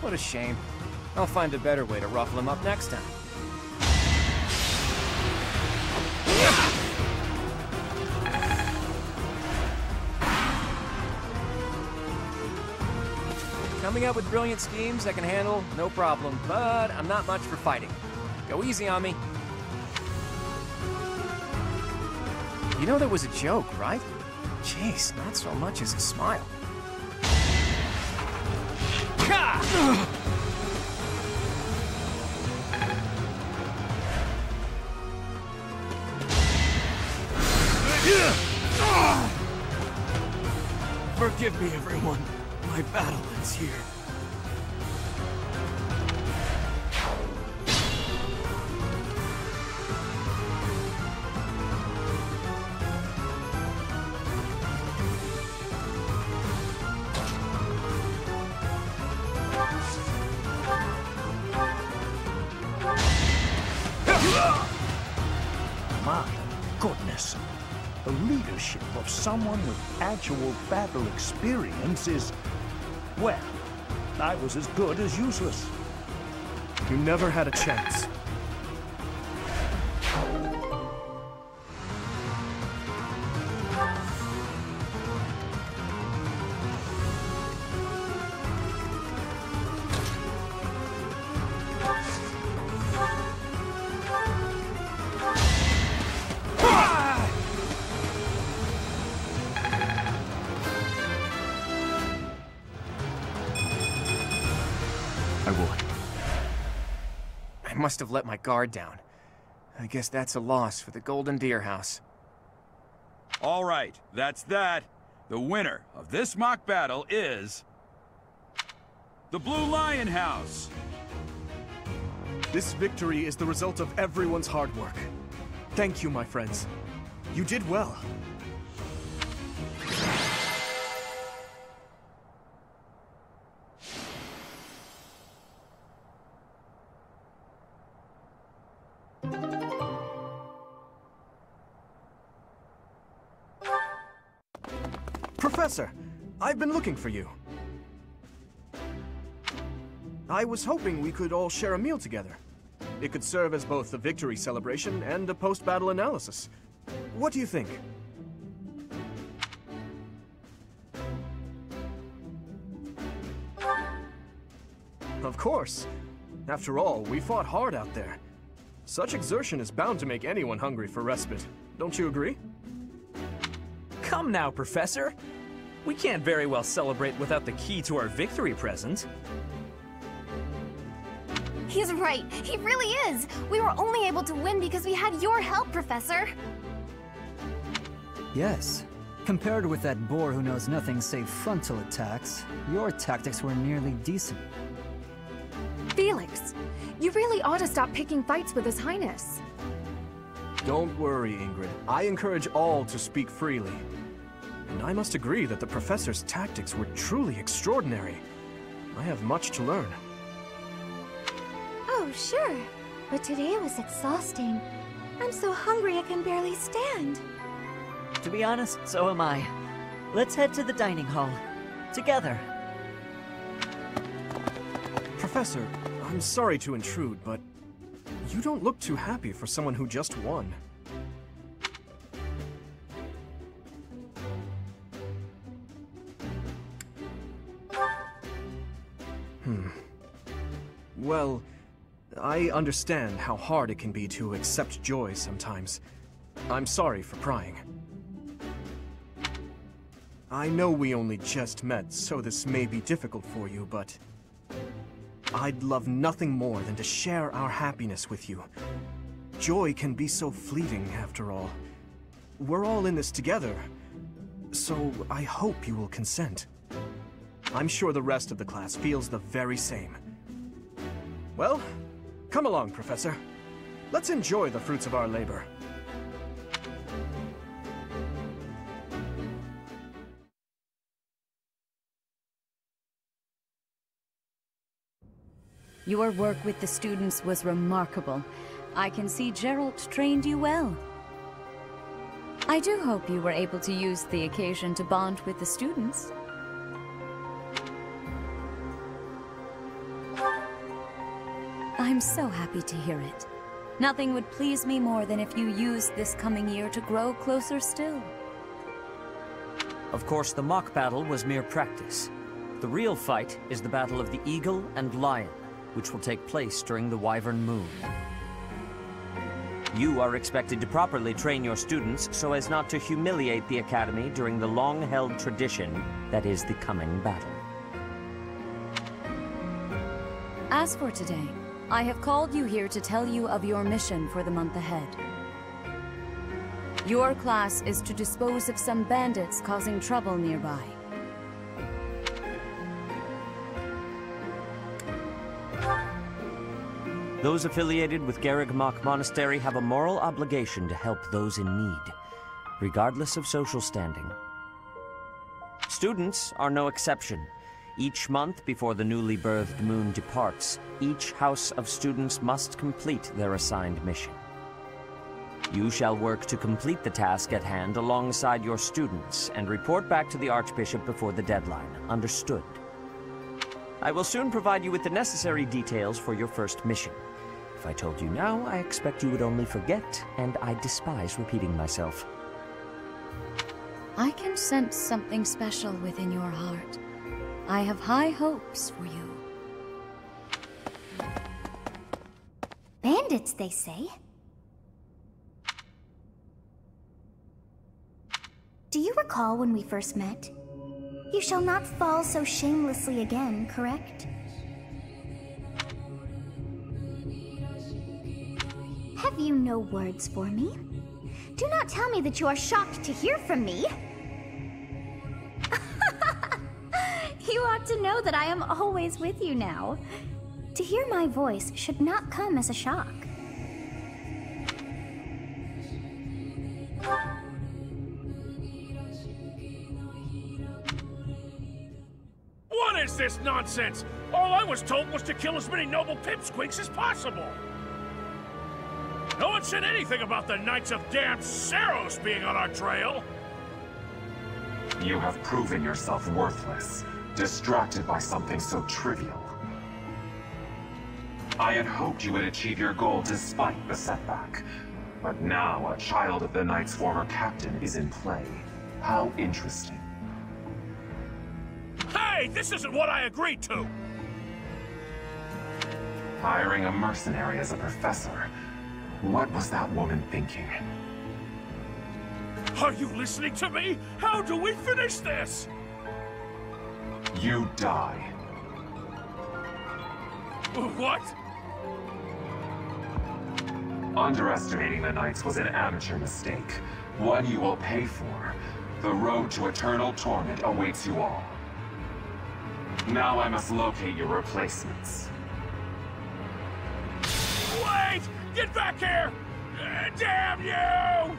What a shame. I'll find a better way to ruffle him up next time. Coming up with brilliant schemes I can handle, no problem, but I'm not much for fighting. Go easy on me. You know that was a joke, right? Jeez, not so much as a smile. Forgive me, everyone. My battle ends here. My goodness. The leadership of someone with actual battle experience is... well, I was as good as useless. You never had a chance. I must have let my guard down. I guess that's a loss for the Golden Deer House. All right, that's that. The winner of this mock battle is... the Blue Lion House. This victory is the result of everyone's hard work. Thank you, my friends. You did well. Professor, I've been looking for you. I was hoping we could all share a meal together. It could serve as both a victory celebration and a post-battle analysis. What do you think? Of course. After all, we fought hard out there. Such exertion is bound to make anyone hungry for respite. Don't you agree? Come now, Professor. We can't very well celebrate without the key to our victory present. He's right. He really is. We were only able to win because we had your help, Professor. Yes. Compared with that boar who knows nothing save frontal attacks, your tactics were nearly decent. Felix, you really ought to stop picking fights with His Highness. Don't worry, Ingrid. I encourage all to speak freely. And I must agree that the Professor's tactics were truly extraordinary. I have much to learn. Oh, sure. But today was exhausting. I'm so hungry I can barely stand. To be honest, so am I. Let's head to the dining hall. Together. Professor, I'm sorry to intrude, but you don't look too happy for someone who just won. Well, I understand how hard it can be to accept joy sometimes. I'm sorry for prying. I know we only just met, so this may be difficult for you, but I'd love nothing more than to share our happiness with you. Joy can be so fleeting, after all. We're all in this together, so I hope you will consent. I'm sure the rest of the class feels the very same. Well, come along, Professor. Let's enjoy the fruits of our labor. Your work with the students was remarkable. I can see Geralt trained you well. I do hope you were able to use the occasion to bond with the students. I'm so happy to hear it. Nothing would please me more than if you used this coming year to grow closer still. Of course, the mock battle was mere practice. The real fight is the Battle of the Eagle and Lion, which will take place during the Wyvern Moon. You are expected to properly train your students so as not to humiliate the Academy during the long-held tradition that is the coming battle. As for today, I have called you here to tell you of your mission for the month ahead. Your class is to dispose of some bandits causing trouble nearby. Those affiliated with Garreg-Mach Monastery have a moral obligation to help those in need, regardless of social standing. Students are no exception. Each month before the newly birthed moon departs, each house of students must complete their assigned mission. You shall work to complete the task at hand alongside your students and report back to the Archbishop before the deadline. Understood? I will soon provide you with the necessary details for your first mission. If I told you now, I expect you would only forget, and I despise repeating myself. I can sense something special within your heart. I have high hopes for you. Bandits, they say. Do you recall when we first met? You shall not fall so shamelessly again, correct? Have you no words for me? Do not tell me that you are shocked to hear from me. You ought to know that I am always with you now. To hear my voice should not come as a shock. What is this nonsense? All I was told was to kill as many noble pipsqueaks as possible. No one said anything about the Knights of Damned Saros being on our trail. You have proven yourself worthless, distracted by something so trivial. I had hoped you would achieve your goal despite the setback. But now a child of the Knight's former captain is in play. How interesting. Hey, this isn't what I agreed to! Hiring a mercenary as a professor. What was that woman thinking? Are you listening to me? How do we finish this? You die. What? Underestimating the Knights was an amateur mistake. One you will pay for. The road to eternal torment awaits you all. Now I must locate your replacements. Wait! Get back here! Damn you!